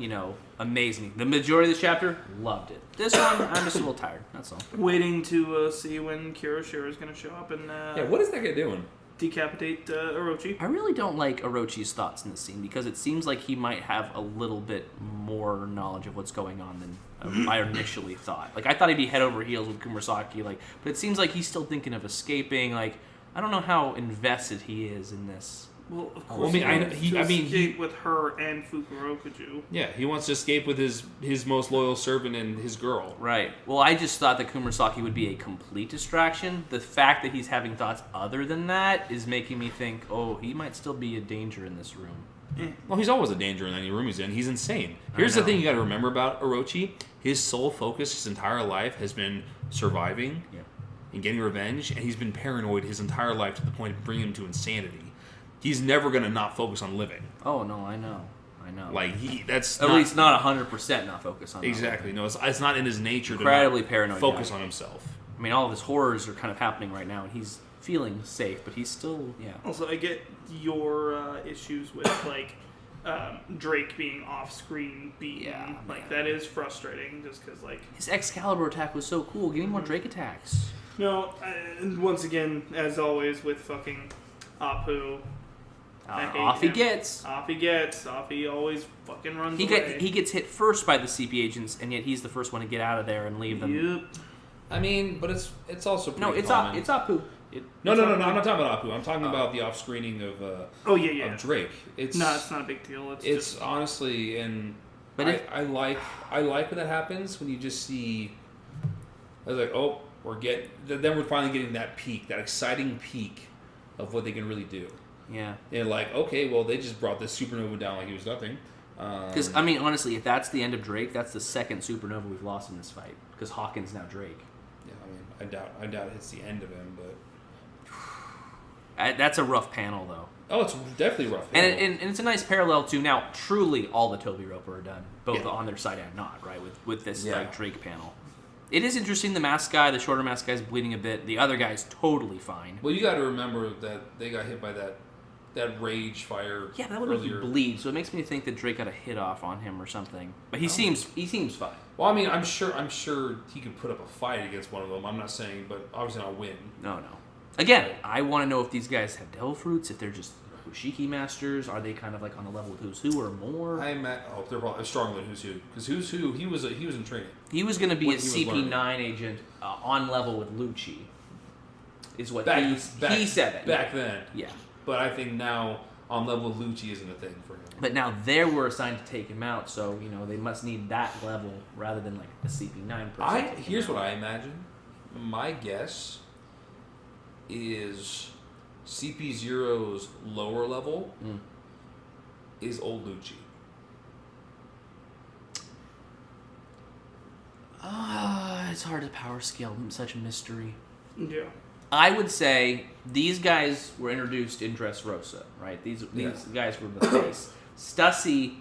amaze me. The majority of the chapter, loved it. This one, I'm just a little tired. That's all. Waiting to see when Kiroshiro is going to show up and What is that guy doing? decapitate Orochi. I really don't like Orochi's thoughts in this scene because it seems like he might have a little bit more knowledge of what's going on than I initially thought. Like I thought he'd be head over heels with Kumasaki, but it seems like he's still thinking of escaping. Like I don't know how invested he is in this. Well, of course, Well, I mean, he escape with her and Fukurokuju. Yeah, he wants to escape with his most loyal servant and his girl. Right. Well, I just thought that Kumasaki would be a complete distraction. The fact that he's having thoughts other than that is making me think, oh, he might still be a danger in this room. Well, he's always a danger in any room he's in. He's insane. Here's the thing you got to remember about Orochi. His sole focus his entire life has been surviving and getting revenge, and he's been paranoid his entire life to the point of bringing him to insanity. He's never going to not focus on living. Oh, no, I know. Like, that's At least not 100% not focus on that. Exactly. No, it's not in his nature Incredibly to paranoid focus guy. on himself. I mean, all of his horrors are kind of happening right now, and he's feeling safe, but he's still, Also, I get your issues with, Drake being off-screen beaten. That is frustrating, just because, His Excalibur attack was so cool. Give me more Drake attacks. No, once again, as always, with fucking Apu. Off he gets. Off he always fucking runs away. He gets hit first by the CP agents, and yet he's the first one to get out of there and leave them. Yep. I mean, but it's also pretty No, it's common. it's Apu. No, I'm not talking about Apu. I'm talking about the off-screening of of Drake. It's not a big deal. It's just, honestly, and But I like when that happens, when you just see. I was like, oh, then we're finally getting that peak, that exciting peak of what they can really do. Yeah. And okay, well, they just brought this supernova down like it was nothing. Because I mean, honestly, if that's the end of Drake, that's the second supernova we've lost in this fight. Because Hawkins now Drake. Yeah, I mean, I doubt it's the end of him, but That's a rough panel, though. oh, it's definitely rough. And it's a nice parallel to now. Truly, all the Toby Roper are done, both on their side and not. Right with this Drake panel. It is interesting. The mask guy, the shorter mask guy's bleeding a bit. The other guy's totally fine. Well, you got to remember that they got hit by that rage fire. Yeah, that would make you bleed. So it makes me think that Drake got a hit off on him or something. But he seems fine. Well, I mean, I'm sure he could put up a fight against one of them. I'm not saying, but obviously not win. No. Again, I want to know if these guys have devil fruits, if they're just Hushiki masters. Are they kind of like on a level with Who's Who or more? They're probably stronger than Who's Who. Because Who's Who, he was in training. He was going to be When a he was CP9 learning. agent on level with Lucci. Is what he said that. Back then. Yeah. But I think now on level with Lucci isn't a thing for him. But now they were assigned to take him out, so they must need that level rather than like a CP9 person. Here's what I imagine. My guess is CP0's lower level is old Lucci. It's hard to power scale. Such a mystery. yeah. I would say these guys were introduced in Dressrosa, right? These guys were the face. Stussy,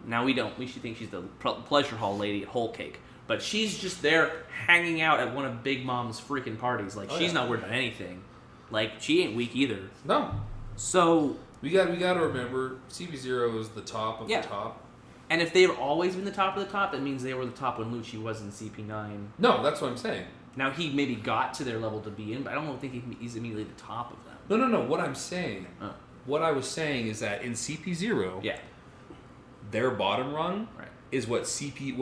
now we should think she's the pleasure hall lady at Whole Cake. But she's just there hanging out at one of Big Mom's freaking parties. Like, she's not worried about anything. Like, she ain't weak either. No. So... We got to remember, CP0 is the top of the top. And if they've always been the top of the top, that means they were the top when Lucci was in CP9. No, that's what I'm saying. Now, he maybe got to their level to be in, but I don't think he's immediately the top of them. No. What I'm saying, what I was saying is that in CP0, their bottom run is what CP9.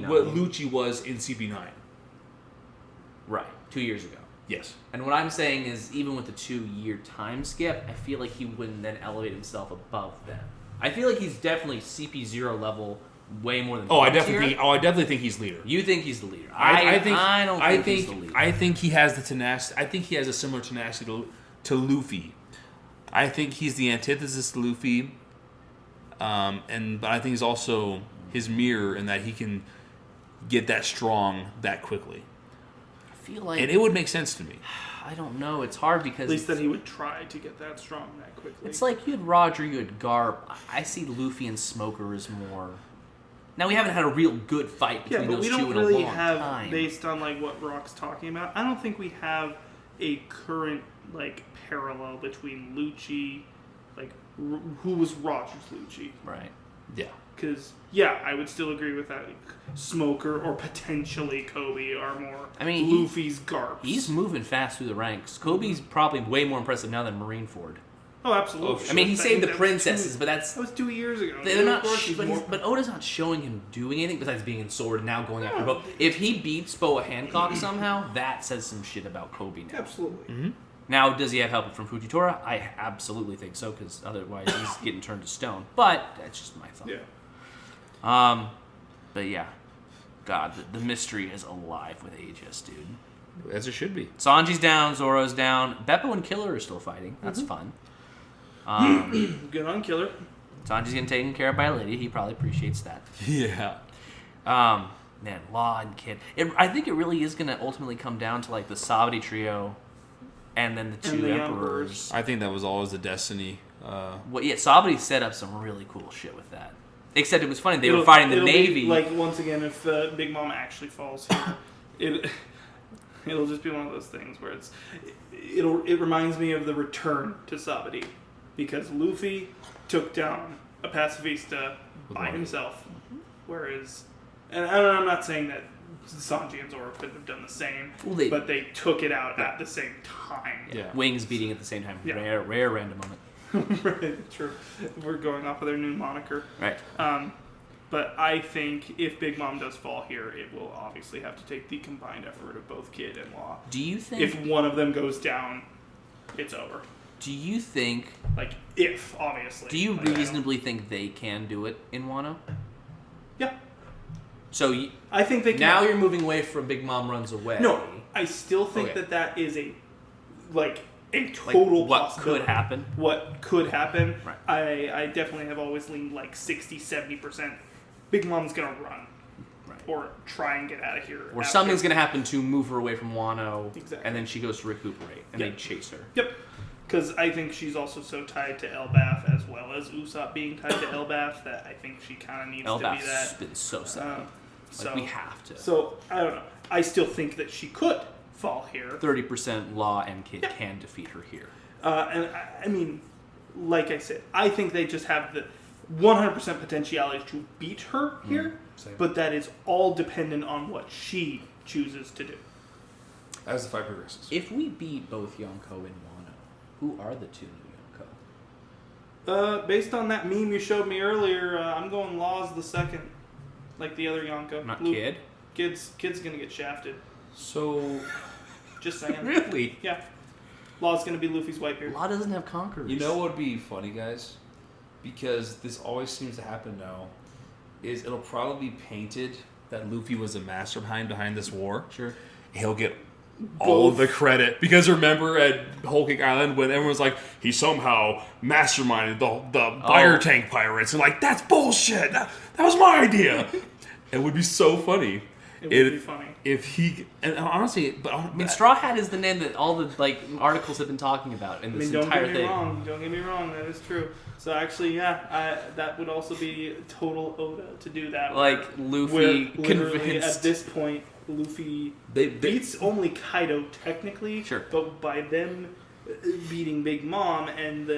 What Lucci was in CP9. Right, 2 years ago. Yes. And what I'm saying is, even with the 2-year time skip, I feel like he wouldn't then elevate himself above them. I feel like he's definitely CP0 level way more than. I definitely think he's leader. You think he's the leader? I don't think he's the leader. I think he has the tenacity. I think he has a similar tenacity to Luffy. I think he's the antithesis to Luffy. But I think he's also his mirror in that he can get that strong that quickly. I feel like, and it would make sense to me. I don't know. It's hard because at least that he would try to get that strong that quickly. It's like you had Roger, you had Garp. I see Luffy and Smoker as more. Now we haven't had a real good fight between those two in a long time. We don't really have, based on like what Rock's talking about, I don't think we have a current like parallel between Lucci like who was Rogers Lucci? Right. Yeah. Because yeah, I would still agree with that. Like, Smoker or potentially Kobe are more. I mean, Luffy's Garps. He's moving fast through the ranks. Kobe's probably way more impressive now than Marineford. Oh, absolutely. I mean, he saved the That was princesses, two- but that's That was 2 years ago. they're not. Of course he's more- But Oda's not showing him doing anything besides being in sword and now going after Bo. If he beats Boa Hancock somehow, that says some shit about Kobe now. Absolutely. Mm-hmm. Now, does he have help from Fujitora? I absolutely think so, because otherwise he's getting turned to stone. But that's just my thought. Yeah. But yeah, God, the mystery is alive with Aegis, dude. As it should be. Sanji's down, Zoro's down, Beppo and Killer are still fighting. That's fun. Good on Killer. Sanji's getting taken care of by a lady. He probably appreciates that. Yeah. Man, Law and Kid. I think it really is going to ultimately come down to like the Sabaody trio, and then the two the emperors. I think that was always the destiny. Well, yeah, Sabaody set up some really cool shit with that. Except it was funny. They were fighting the It'll be, Navy. like, once again, if Big Mom actually falls here, it'll just be one of those things where it reminds me of the return to Sabaody, because Luffy took down a pacifista by himself, whereas, and I'm not saying that Sanji and Zoro couldn't have done the same, but they took it out at the same time. Yeah. Wings beating at the same time. Yeah. Rare random moment. Right, true. We're going off of their new moniker. Right. But I think if Big Mom does fall here, it will obviously have to take the combined effort of both Kid and Law. Do you think... If one of them goes down, it's over. Do you think... Like, if, obviously. Do you Like, reasonably think they can do it in Wano? Yeah. So I think they can. now you're moving away from Big Mom runs away. No, I still think Okay. that is a Like, total what possibility. could happen? What could happen. Right. I definitely have always leaned like 60-70%. Big Mom's going to run. Right. Or try and get out of here. Or after. something's going to happen to move her away from Wano, Exactly. and then she goes to recuperate, and Yep. they chase her. Yep. Because I think she's also so tied to Elbaf, as well as Usopp being tied to Elbaf, that I think she kind of needs to be Elbaf's that. been so sad. So we have to. So I don't know. I still think that she could fall here. 30% Law and Kid can defeat her here. And I mean, like I said, I think they just have the 100% potentiality to beat her here, but that is all dependent on what she chooses to do. As the fight progresses. If we beat both Yonko and Wano, who are the two new Yonko? Based on that meme you showed me earlier, I'm going Laws the second, like the other Yonko. Not Kid? Kid's gonna get shafted. So, Just saying. really? Yeah. Law's gonna be Luffy's Whitebeard. Law doesn't have conquerors. You know what would be funny, guys? Because this always seems to happen now, is it'll probably be painted that Luffy was a mastermind behind this war. Sure. He'll get all of the credit. Because remember at Whole Cake Island when everyone's like, he somehow masterminded the fire tank pirates. And like, that's bullshit. That was my idea. It would be so funny. It would be funny. If he... And honestly... But, I mean, Straw Hat is the name that all the articles have been talking about in this don't entire get me thing. wrong. Don't get me wrong. That is true. So actually, yeah, that would also be total Oda to do that. Like, Luffy where literally convinced... at this point, Luffy They beats only Kaido technically. Sure. But by them beating Big Mom and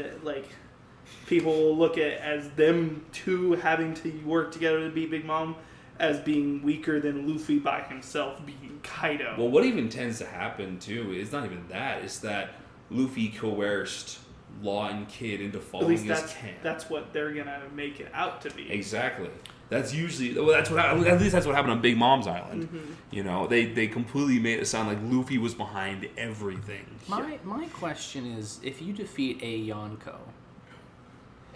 people will look at as them two having to work together to beat Big Mom as being weaker than Luffy by himself beating Kaido. Well, what even tends to happen, too, is not even that. It's that Luffy coerced Law and Kid into at following least his camp. that's what they're gonna make it out to be. Exactly. That's usually... Well, at least that's what happened on Big Mom's Island. Mm-hmm. You know, they completely made it sound like Luffy was behind everything. My question is, if you defeat a Yonko,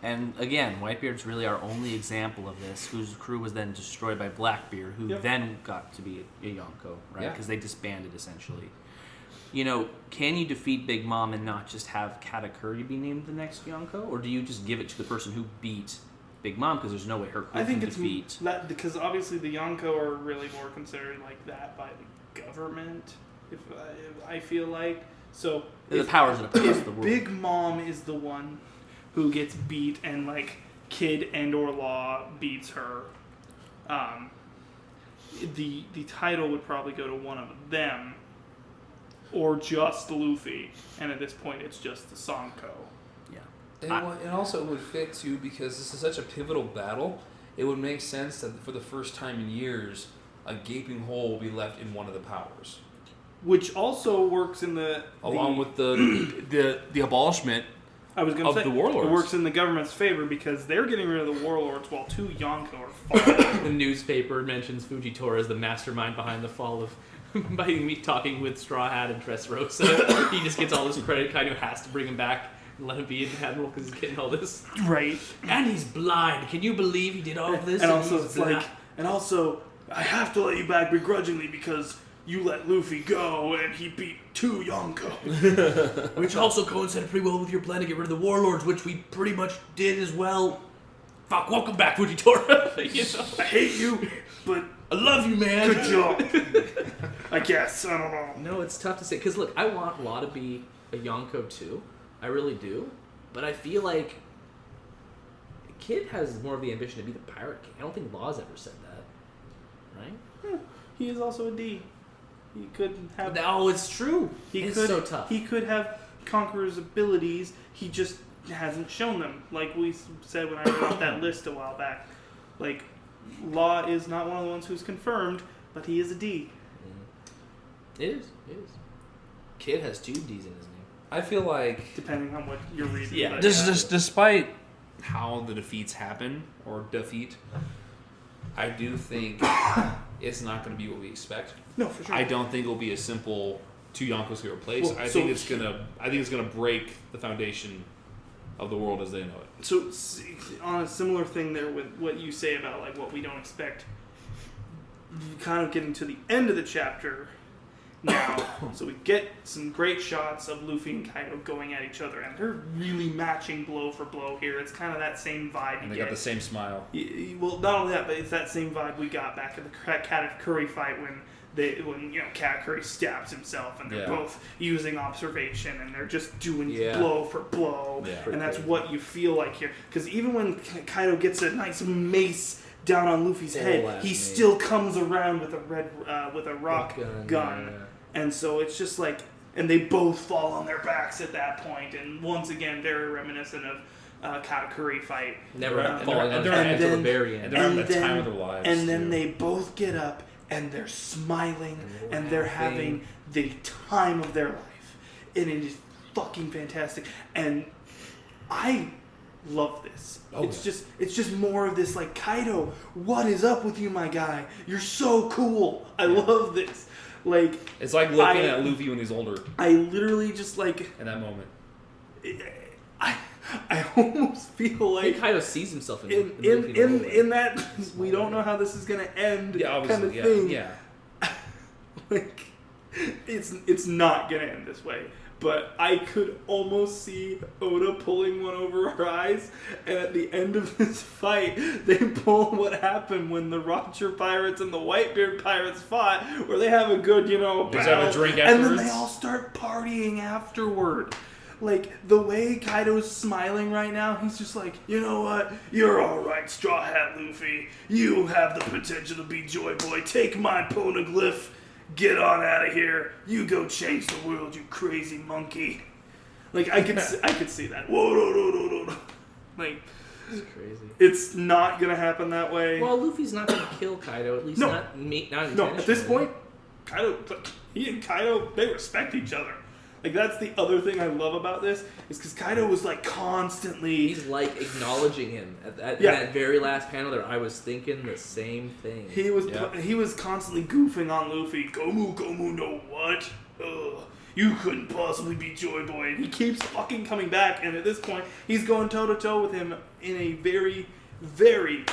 and again, Whitebeard's really our only example of this, whose crew was then destroyed by Blackbeard, who then got to be a Yonko, right? Yeah. Because they disbanded, essentially. You know, can you defeat Big Mom and not just have Katakuri be named the next Yonko? Or do you just give it to the person who beat Big Mom, because there's no way her crew I think can it's defeat... that because obviously the Yonko are really more considered like that by the government. If I feel like so, The powers that oppose if the world. Big Mom is the one who gets beat and Kid and or Law beats her, the title would probably go to one of them, or just Luffy. And at this point, it's just the Sanko. Yeah. And also it would fit too because this is such a pivotal battle. It would make sense that for the first time in years, a gaping hole will be left in one of the powers, which also works in along with the abolishment. I was going to say the warlords. It works in the government's favor because they're getting rid of the warlords while 2 Yonko are falling. The newspaper mentions Fujitora as the mastermind behind the fall of. By me talking with Straw Hat and Dressrosa, he just gets all this credit. Kaino has to bring him back and let him be an admiral because he's getting all this. Right. And he's blind. Can you believe he did all of this? And also, he's it's blind? like, and also, I have to let you back begrudgingly because you let Luffy go and he beat 2 Yonko. Which also coincided pretty well with your plan to get rid of the warlords, which we pretty much did as well. Fuck, welcome back, Fujitora. You know? I hate you, but I love you, man. good job. I guess. I don't know. No, it's tough to say. Because, look, I want Law to be a Yonko, too. I really do. But I feel like Kid has more of the ambition to be the Pirate King. I don't think Law's ever said that. Right? He is also a D. He could have... No, it's true. It's so tough. He could have Conqueror's abilities. He just hasn't shown them. Like we said when I read off that list a while back. Like, Law is not one of the ones who's confirmed, but he is a D. It is. Kid has 2 D's in his name. I feel like Depending on what you're reading. Yeah. but despite how the defeats happen or defeat, I do think it's not going to be what we expect. No, for sure. I don't think it'll be a simple 2 Yonkos get replaced. Well, I think it's gonna break the foundation of the world as they know it. So on a similar thing there with what you say about like what we don't expect, kind of getting to the end of the chapter now. So we get some great shots of Luffy and Kaido going at each other, and they're really matching blow for blow here. It's kind of that same vibe. And they got the same smile. Well, not only that, but it's that same vibe we got back at the Cat Curry fight when Cat Curry stabs himself, and they're both using observation, and they're just doing blow for blow, and that's what you feel like here. Because even when Kaido gets a nice mace down on Luffy's head, he still comes around with a rock gun. And so it's just like, and they both fall on their backs at that point, and once again, very reminiscent of Katakuri fight. Never falling until the very end. And they're having the time of their lives. And then they both get up, and they're smiling, and they're having the time of their life. And it is fucking fantastic. And I love this. It's just more of this like, Kaido, what is up with you, my guy? You're so cool. I love this. Like, it's like looking at Luffy when he's older. I literally just like in that moment. I almost feel like Kaido sees himself in that we don't know how this is gonna end kind of thing. Yeah. Like, it's not gonna end this way. But I could almost see Oda pulling one over our eyes, and at the end of this fight, they pull what happened when the Roger Pirates and the Whitebeard Pirates fought, where they have a good, battle, have a drink and afterwards? then they all start partying afterward. Like, the way Kaido's smiling right now, he's just like, you know what? You're alright, Straw Hat Luffy. You have the potential to be Joy Boy. Take my poneglyph. Get on out of here. You go change the world, you crazy monkey. Like, I could see that. Whoa. Like, it's crazy. It's not going to happen that way. Well, Luffy's not going to kill Kaido, at least not intentionally. No, at this point, he and Kaido, they respect each other. Like, that's the other thing I love about this, is because Kaido was, like, constantly... He's, like, acknowledging him. In that very last panel there, I was thinking the same thing. He was constantly goofing on Luffy. Gomu, no what? Ugh. You couldn't possibly be Joy Boy. And he keeps fucking coming back, and at this point, he's going toe-to-toe with him in a very, very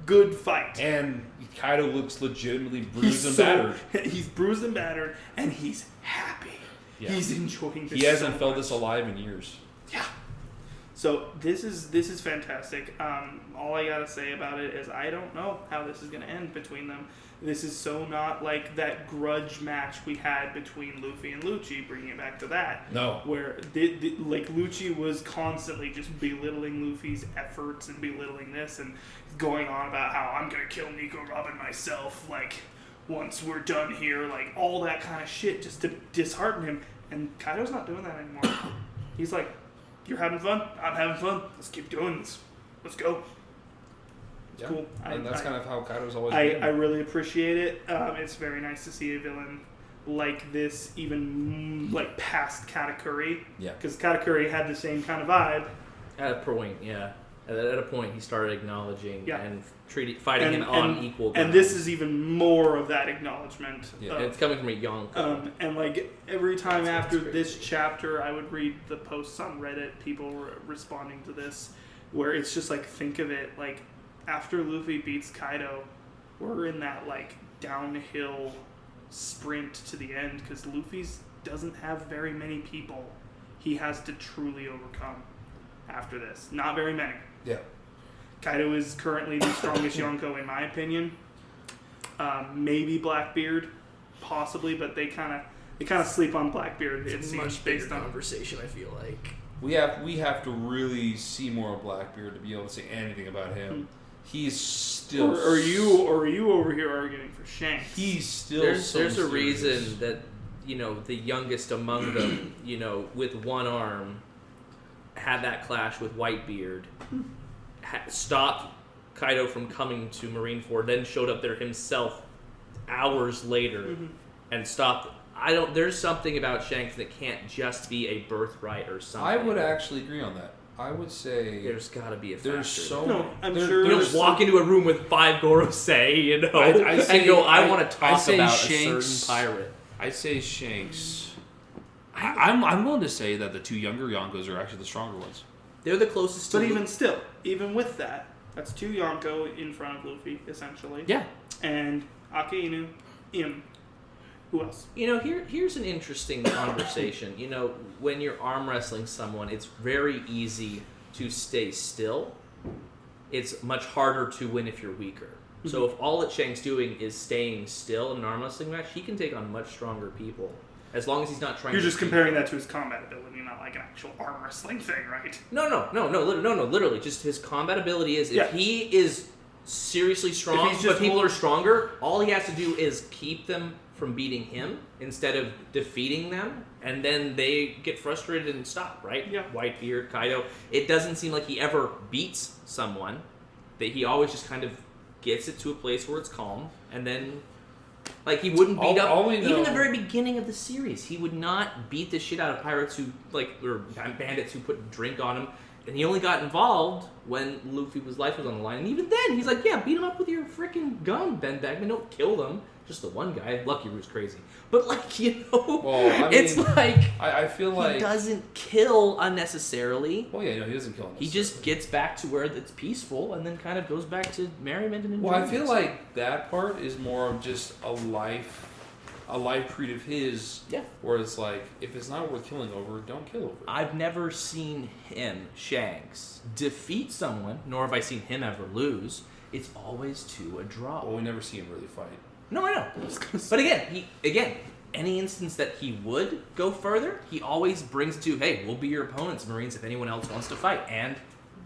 good fight. And Kaido looks legitimately bruised and battered. He's bruised and battered, and he's happy. Yeah. He's enjoying this. He hasn't felt much. this alive in years. Yeah. So this is fantastic. All I gotta say about it is I don't know how this is gonna end between them. This is so not like that grudge match we had between Luffy and Lucci, bringing it back to that. No. Where like Lucci was constantly just belittling Luffy's efforts and belittling this and going on about how I'm gonna kill Nico Robin myself, like, once we're done here, like, all that kind of shit just to dishearten him. And Kaido's not doing that anymore. He's like, you're having fun. I'm having fun. Let's keep doing this. Let's go. It's cool. And that's kind of how Kaido's always been. I really appreciate it. It's very nice to see a villain like this, even like past Katakuri. Yeah. Because Katakuri had the same kind of vibe. At a point, yeah. At a point, he started acknowledging and fighting him on equal ground. And this is even more of that acknowledgement. Yeah. And it's coming from a Yonko. And like every time after this chapter, I would read the posts on Reddit, people responding to this, where it's just like, think of it, like after Luffy beats Kaido, we're in that like downhill sprint to the end because Luffy doesn't have very many people he has to truly overcome after this. Not very many. Yeah. Kaido is currently the strongest Yonko in my opinion. Maybe Blackbeard, possibly, but they kind of sleep on Blackbeard. It seems based on conversation. I feel like We have to really see more of Blackbeard to be able to say anything about him. He's still. Or are you over here arguing for Shanks? He's still. there's a reason that the youngest among them, with one arm, had that clash with Whitebeard, stopped Kaido from coming to Marineford, then showed up there himself hours later and stopped. There's something about Shanks that can't just be a birthright or something. I would actually agree on that. I would say there's got to be a factor. there's so. No, I'm sure. You don't walk into a room with 5 Gorosei, and go, I want to talk about Shanks, a certain pirate. I'd say Shanks. I'm willing to say that the two younger Yonkos are actually the stronger ones. They're the closest to But even still, even with that, that's 2 Yonko in front of Luffy, essentially. Yeah. And Akainu, Im. Who else? Here's an interesting conversation. When you're arm wrestling someone, it's very easy to stay still. It's much harder to win if you're weaker. So if all that Shank's doing is staying still in an arm wrestling match, he can take on much stronger people. As long as he's not trying You're to... just comparing that to his combat ability, not like an actual arm wrestling thing, right? No, literally. Just his combat ability is, if he is seriously strong, but people are stronger, all he has to do is keep them from beating him instead of defeating them, and then they get frustrated and stop, right? Yeah. Whitebeard, Kaido. It doesn't seem like he ever beats someone. That he always just kind of gets it to a place where it's calm, and then... Like, he wouldn't beat up... Even the very beginning of the series, he would not beat the shit out of pirates or bandits who put drink on him. And he only got involved when Luffy's life was on the line. And even then, he's like, yeah, beat him up with your freaking gun, Ben Bagman. Don't kill them. Just the one guy. Lucky Root's crazy. But, it's like... I feel like... He doesn't kill unnecessarily. Well, yeah, no, he doesn't kill unnecessarily. He just gets back to where it's peaceful and then kind of goes back to merriment and enjoyment. Well, I feel like that part is more of just a life creed of his. Yeah. Where it's like, if it's not worth killing over, don't kill over. I've never seen him, Shanks, defeat someone, nor have I seen him ever lose. It's always to a draw. Well, we never see him really fight. No, I know. But again, any instance that he would go further, he always brings to, hey, we'll be your opponents, Marines, if anyone else wants to fight. And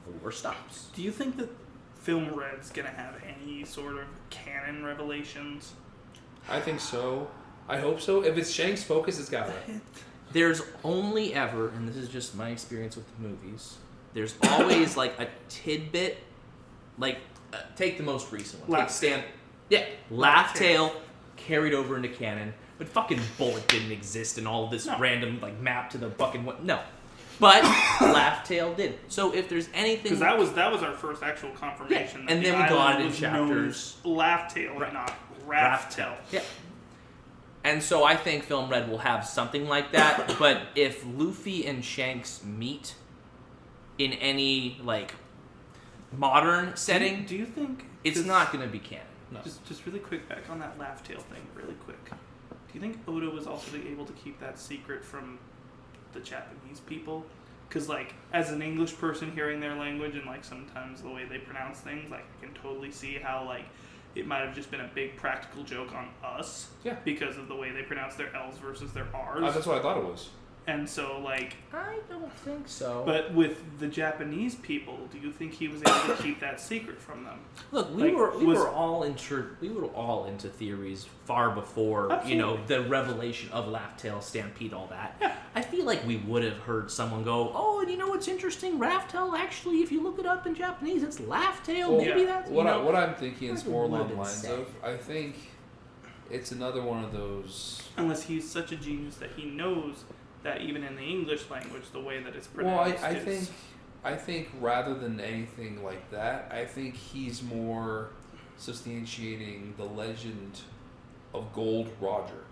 the war stops. Do you think that Film Red's going to have any sort of canon revelations? I think so. I hope so. If it's Shanks' focus, it's got it. There's only ever, and this is just my experience with the movies, there's always like a tidbit, take the most recent one. Laugh Tale carried over into canon, but fucking Bullet didn't exist in all this random map to the fucking no. But Laugh Tale did. So if there's anything, because that was our first actual confirmation. Yeah. And then we got into chapters Laugh Tale, not Raft Tale. Yeah. And so I think Film Red will have something like that. But if Luffy and Shanks meet in any modern setting, do you think it's not going to be canon? No. Just really quick back on that Laugh Tale thing, really quick. Do you think Oda was also able to keep that secret from the Japanese people? Because as an English person hearing their language and sometimes the way they pronounce things, I can totally see how it might have just been a big practical joke on us. Yeah. Because of the way they pronounce their L's versus their R's. That's what I thought it was. And so, like... I don't think so. But with the Japanese people, do you think he was able to keep that secret from them? Look, we Like, were all into theories far before Absolutely. the revelation of Laugh Tale, Stampede, all that. Yeah. I feel like we would have heard someone go, "Oh, and you know what's interesting? Laugh Tale, actually, if you look it up in Japanese, it's Laugh Tale. Well, Maybe yeah. that's What I'm thinking is Whatever more would along have the been lines said. of, I think it's another one of those. Unless he's such a genius that he knows that even in the English language, the way that it's Well, pronounced I think rather than anything like that, I think he's more substantiating the legend of Gold Roger.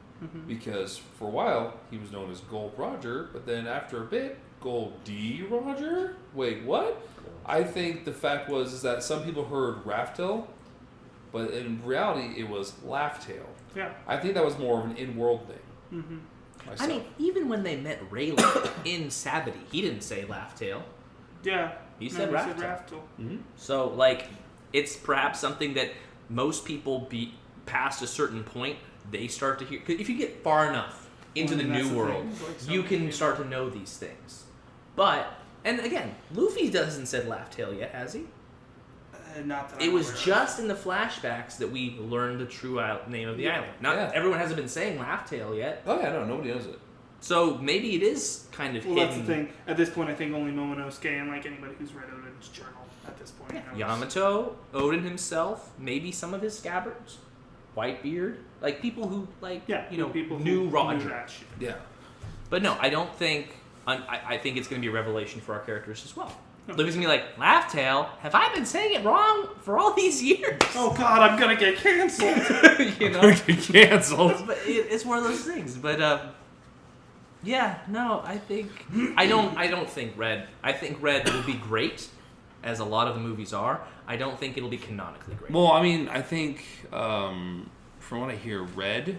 Because for a while, he was known as Gold Roger, but then after a bit, Gold D Roger? Wait, what? I think the fact is that some people heard Raftel, but in reality, it was Laugh-Tale. Yeah. I think that was more of an in-world thing. I mean, even when they met Rayleigh in Sabbaty, he didn't say Laugh Tale. Yeah. He said No, Raftel. Raftel. So, like, it's perhaps something that most people past a certain point, they start to hear. Because if you get far enough into Well, the that's new the world, thing. Like, you some can people- start to know these things. But, and again, Luffy hasn't said Laugh Tale yet, has he? Not that It I'm was aware of. just in the flashbacks that we learned the true name of the island. Not Yeah. everyone hasn't been saying Laugh Tale yet. Oh yeah, no, nobody knows it. So maybe it is kind of Well, hidden. that's the thing. At this point, I think only Momonosuke and like anybody who's read Oden's journal at this point. knows. Yamato, Odin himself, maybe some of his scabbards, Whitebeard, like people who people knew who Roger. knew that shit. Yeah. But no, I don't think. I think it's going to be a revelation for our characters as well. Luffy's going to be like, Laugh Tale? Have I been saying it wrong for all these years? Oh God, I'm gonna get canceled. You know, Canceled. but it's one of those things. But yeah, no, I don't think Red. I think Red will be great, as a lot of the movies are. I don't think it'll be canonically great. Well, I mean, I think from what I hear, Red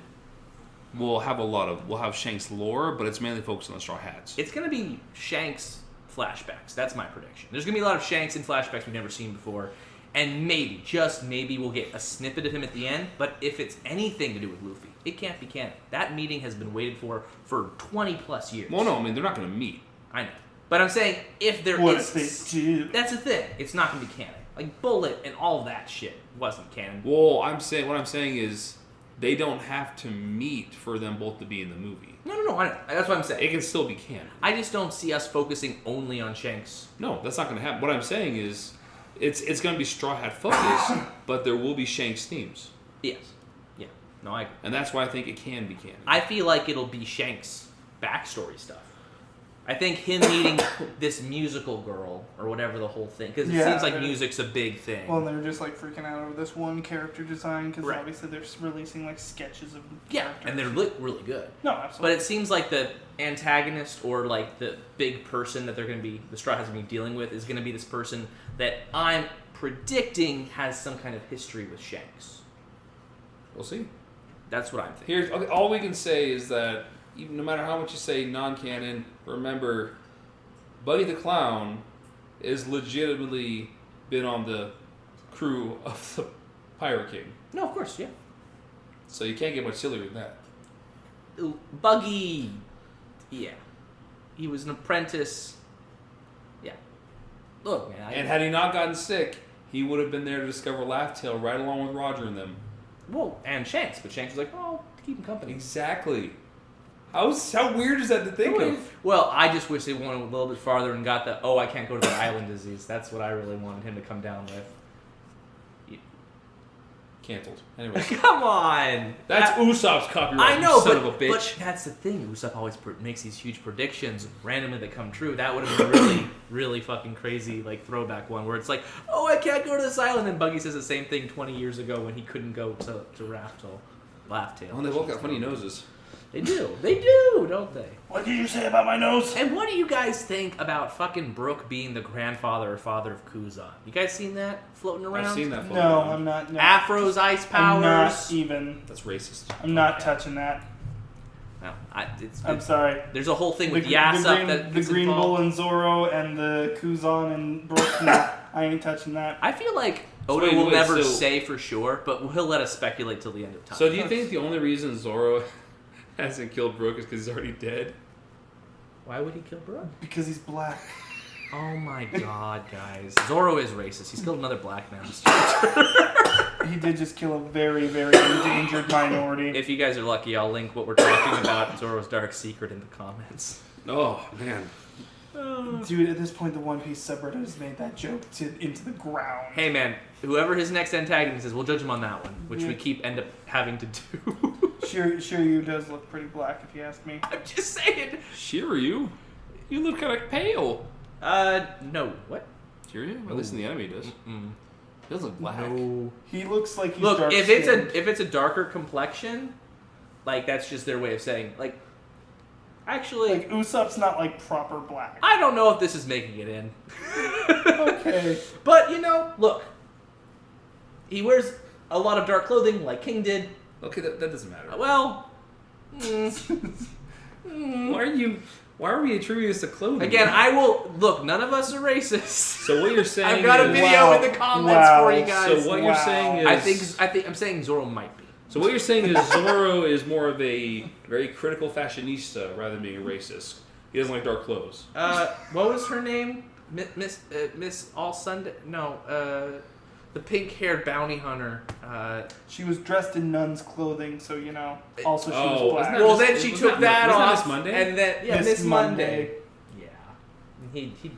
will have Shanks lore, but it's mainly focused on the Straw Hats. It's going to be Shanks flashbacks. That's my prediction. There's going to be a lot of Shanks in flashbacks we've never seen before. And maybe, just maybe, we'll get a snippet of him at the end. But if it's anything to do with Luffy, it can't be canon. That meeting has been waited for 20 plus years. Well, no, I mean they're not going to meet. I know. But I'm saying, if there What is... if they do? That's the thing. It's not going to be canon. Like, Bullet and all that shit wasn't canon. Well, what I'm saying is they don't have to meet for them both to be in the movie. No. I know. That's what I'm saying. It can still be canon. I just don't see us focusing only on Shanks. No, that's not going to happen. What I'm saying is it's going to be Straw Hat focused, but there will be Shanks themes. Yes. Yeah. No, I agree. And that's why I think it can be canon. I feel like it'll be Shanks' backstory stuff. I think him meeting this musical girl, or whatever the whole thing, because it Yeah, seems like yeah. music's a big thing. Well, they're just like freaking out over this one character design because Right. obviously they're releasing like sketches of yeah, characters. and they're really good. No, But absolutely. it seems like the antagonist, or like the big person that they're going to be, the Straw Hats are going to be dealing with, is going to be this person that I'm predicting has some kind of history with Shanks. We'll see. That's what I'm thinking. Okay, all we can say is that even, no matter how much you say non-canon, remember, Buddy the Clown is legitimately been on the crew of the Pirate King. No, of course, yeah. So you can't get much sillier than that. Buggy, yeah. He was an apprentice. Yeah. Look, man. And had he not gotten sick, he would have been there to discover Laugh Tale right along with Roger and them. Whoa, and Shanks. But Shanks was like, oh, to keep him company. Exactly. How weird is that to think of? Well, I just wish they went a little bit farther and got the, I can't go to the island disease. That's what I really wanted him to come down with. Canceled. Anyway, Come on! that's Usopp's copyright. I know, you son but, of a bitch. but that's the thing. Usopp always makes these huge predictions randomly that come true. That would have been really, really fucking crazy, like throwback one where it's like, I can't go to this island, and Buggy says the same thing 20 years ago when he couldn't go to Laugh Tale. Oh, they both got funny noses. They do, don't they? What did you say about my nose? And what do you guys think about fucking Brook being the grandfather or father of Kuzan? You guys seen that floating around? I've seen that. No, photo. I'm not. No. Afro's ice powers. I'm not even. That's racist. I'm not touching that. No, I'm sorry. There's a whole thing with the Yasop green, that the gets Green involved. Bull and Zoro and the Kuzan and Brook. No, I ain't touching that. I feel like So Oda wait, will wait, never so- say for sure, but he'll let us speculate till the end of time. So do you think the only reason Zoro hasn't killed Brook is because he's already dead? Why would he kill Brook? Because he's black. Oh my god, guys. Zoro is racist. He's killed another black man. He did just kill a very, very endangered minority. If you guys are lucky, I'll link what we're talking about, Zoro's dark secret, in the comments. Oh, man. Dude, at this point, the One Piece subreddit has made that joke into the ground. Hey man, whoever his next antagonist is, we'll judge him on that one, which we end up having to do. Shiryu does look pretty black, if you ask me. I'm just saying. Shiryu? You look kind of pale. No. What? Shiryu? At least in the anime he does. Mm-mm. He does look black. No. He looks like he's Look, dark if it's a darker complexion, like that's just their way of saying, like, actually, like Usopp's not like proper black. I don't know if this is making it in. Okay. But look, he wears a lot of dark clothing, like King did. Okay, that doesn't matter. Well, Why are we attributing this to clothing? again, I will look. None of us are racist. So what you're saying I've got a is... video in the comments for you guys. So what you're saying is... I think I'm saying Zoro might be. So what you're saying is Zoro is more of a very critical fashionista rather than being a racist. He doesn't like dark clothes. What was her name? Miss All Sunday? No, the pink-haired bounty hunter. She was dressed in nun's clothing, so also she was black. Well, then she took that off, Miss Monday? and then Miss Monday. Yeah, he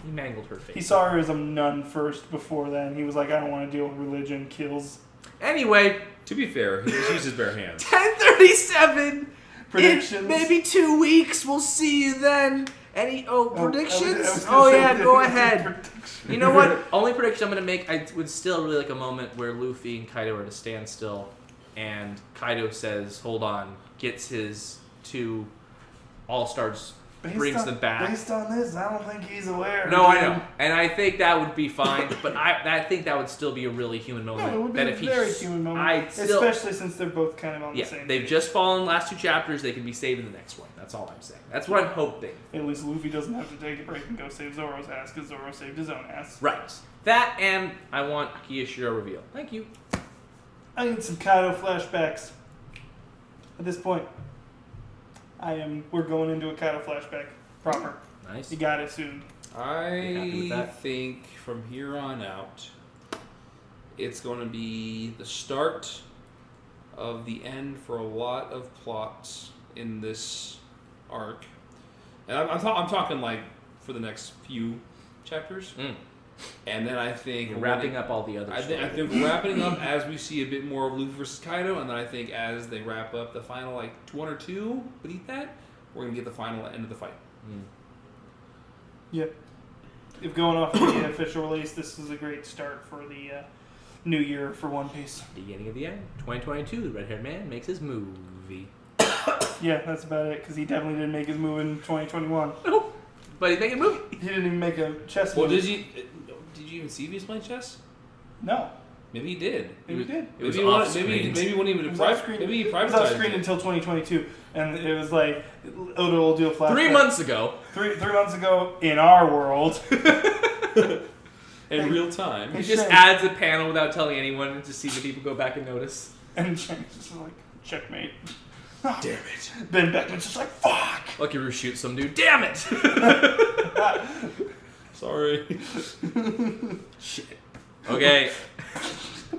mangled her face. He saw her as a nun first. Before then, he was like, I don't want to deal with religion. Kills. Anyway, To be fair, he just used his bare hands. 10:37. Predictions. In maybe 2 weeks. We'll see you then. Any predictions? I was gonna say, Go ahead. You know what? Only prediction I'm gonna make. I would still really like a moment where Luffy and Kaido are at a standstill, and Kaido says, "Hold on," gets his 2 All-Stars, brings them back. Based on this, I don't think he's aware. No, I know, and I think that would be fine. But I think that would still be a really human moment. No, it would be that a very human moment. Especially since they're both kind of on the same they've page. just fallen last 2 chapters. They can be saved in the next one. That's all I'm saying. That's what I'm hoping. At least Luffy doesn't have to take a break and go save Zoro's ass, because Zoro saved his own ass. Right. That, and I want Kiyashiro reveal. Thank you. I need some Kaido flashbacks. At this point, we're going into a Kaido flashback. Proper. Nice. You got it soon. happy with I that? think from here on out, it's going to be the start of the end for a lot of plots in this arc. And I'm talking like for the next few chapters. And then I think... You're wrapping up all the other I think wrapping up as we see a bit more of Luffy versus Kaido, and then I think as they wrap up the final 1 or 2 beneath that, we're going to get the final end of the fight. Yep. If going off the official release, this is a great start for the new year for One Piece. Beginning of the end. 2022, the red-haired man makes his movie. Yeah, that's about it, because he definitely didn't make his move in 2021. Nope. But he's making a movie. He didn't even make a chess Well, move. did you even see if he was playing chess? No. Maybe he did. Maybe he did. It was Maybe off-screen. he wouldn't even It was off-screen. Maybe he It was privatized off screen it. until 2022, and it was like Oda will do a flashback. 3 months ago. Three months ago in our world. In real time. He just adds a panel without telling anyone and just see the people go back and notice. And Chang's just like, checkmate. Damn it. Ben Beckman's just like, fuck! Lucky Roo shoots some dude. Damn it! Sorry. Shit. Okay.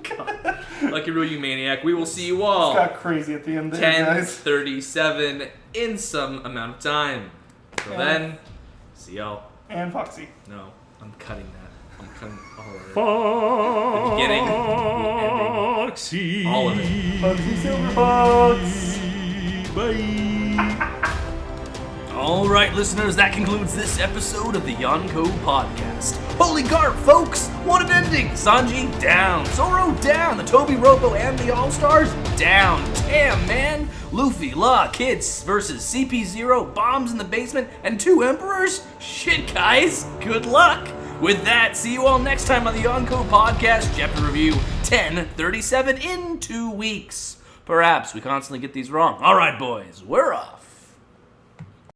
God. Lucky Roo, you maniac. We will see you all. It got crazy at the end there, guys. 10:37 in some amount of time. Till Yeah. then, see y'all. And Foxy. No, I'm cutting that. I'm cutting all of it. The beginning, the ending, all of it. Foxy Silverfox! All right, listeners, that concludes this episode of the Yonko Podcast. Holy Garp, folks! What an ending! Sanji, down. Zoro, down. The Toby Robo and the All-Stars, down. Damn, man. Luffy, La, Kids versus CP0, bombs in the basement, and 2 emperors? Shit, guys. Good luck. With that, see you all next time on the Yonko Podcast, chapter review 1037 in 2 weeks. Perhaps we constantly get these wrong. All right, boys, we're off.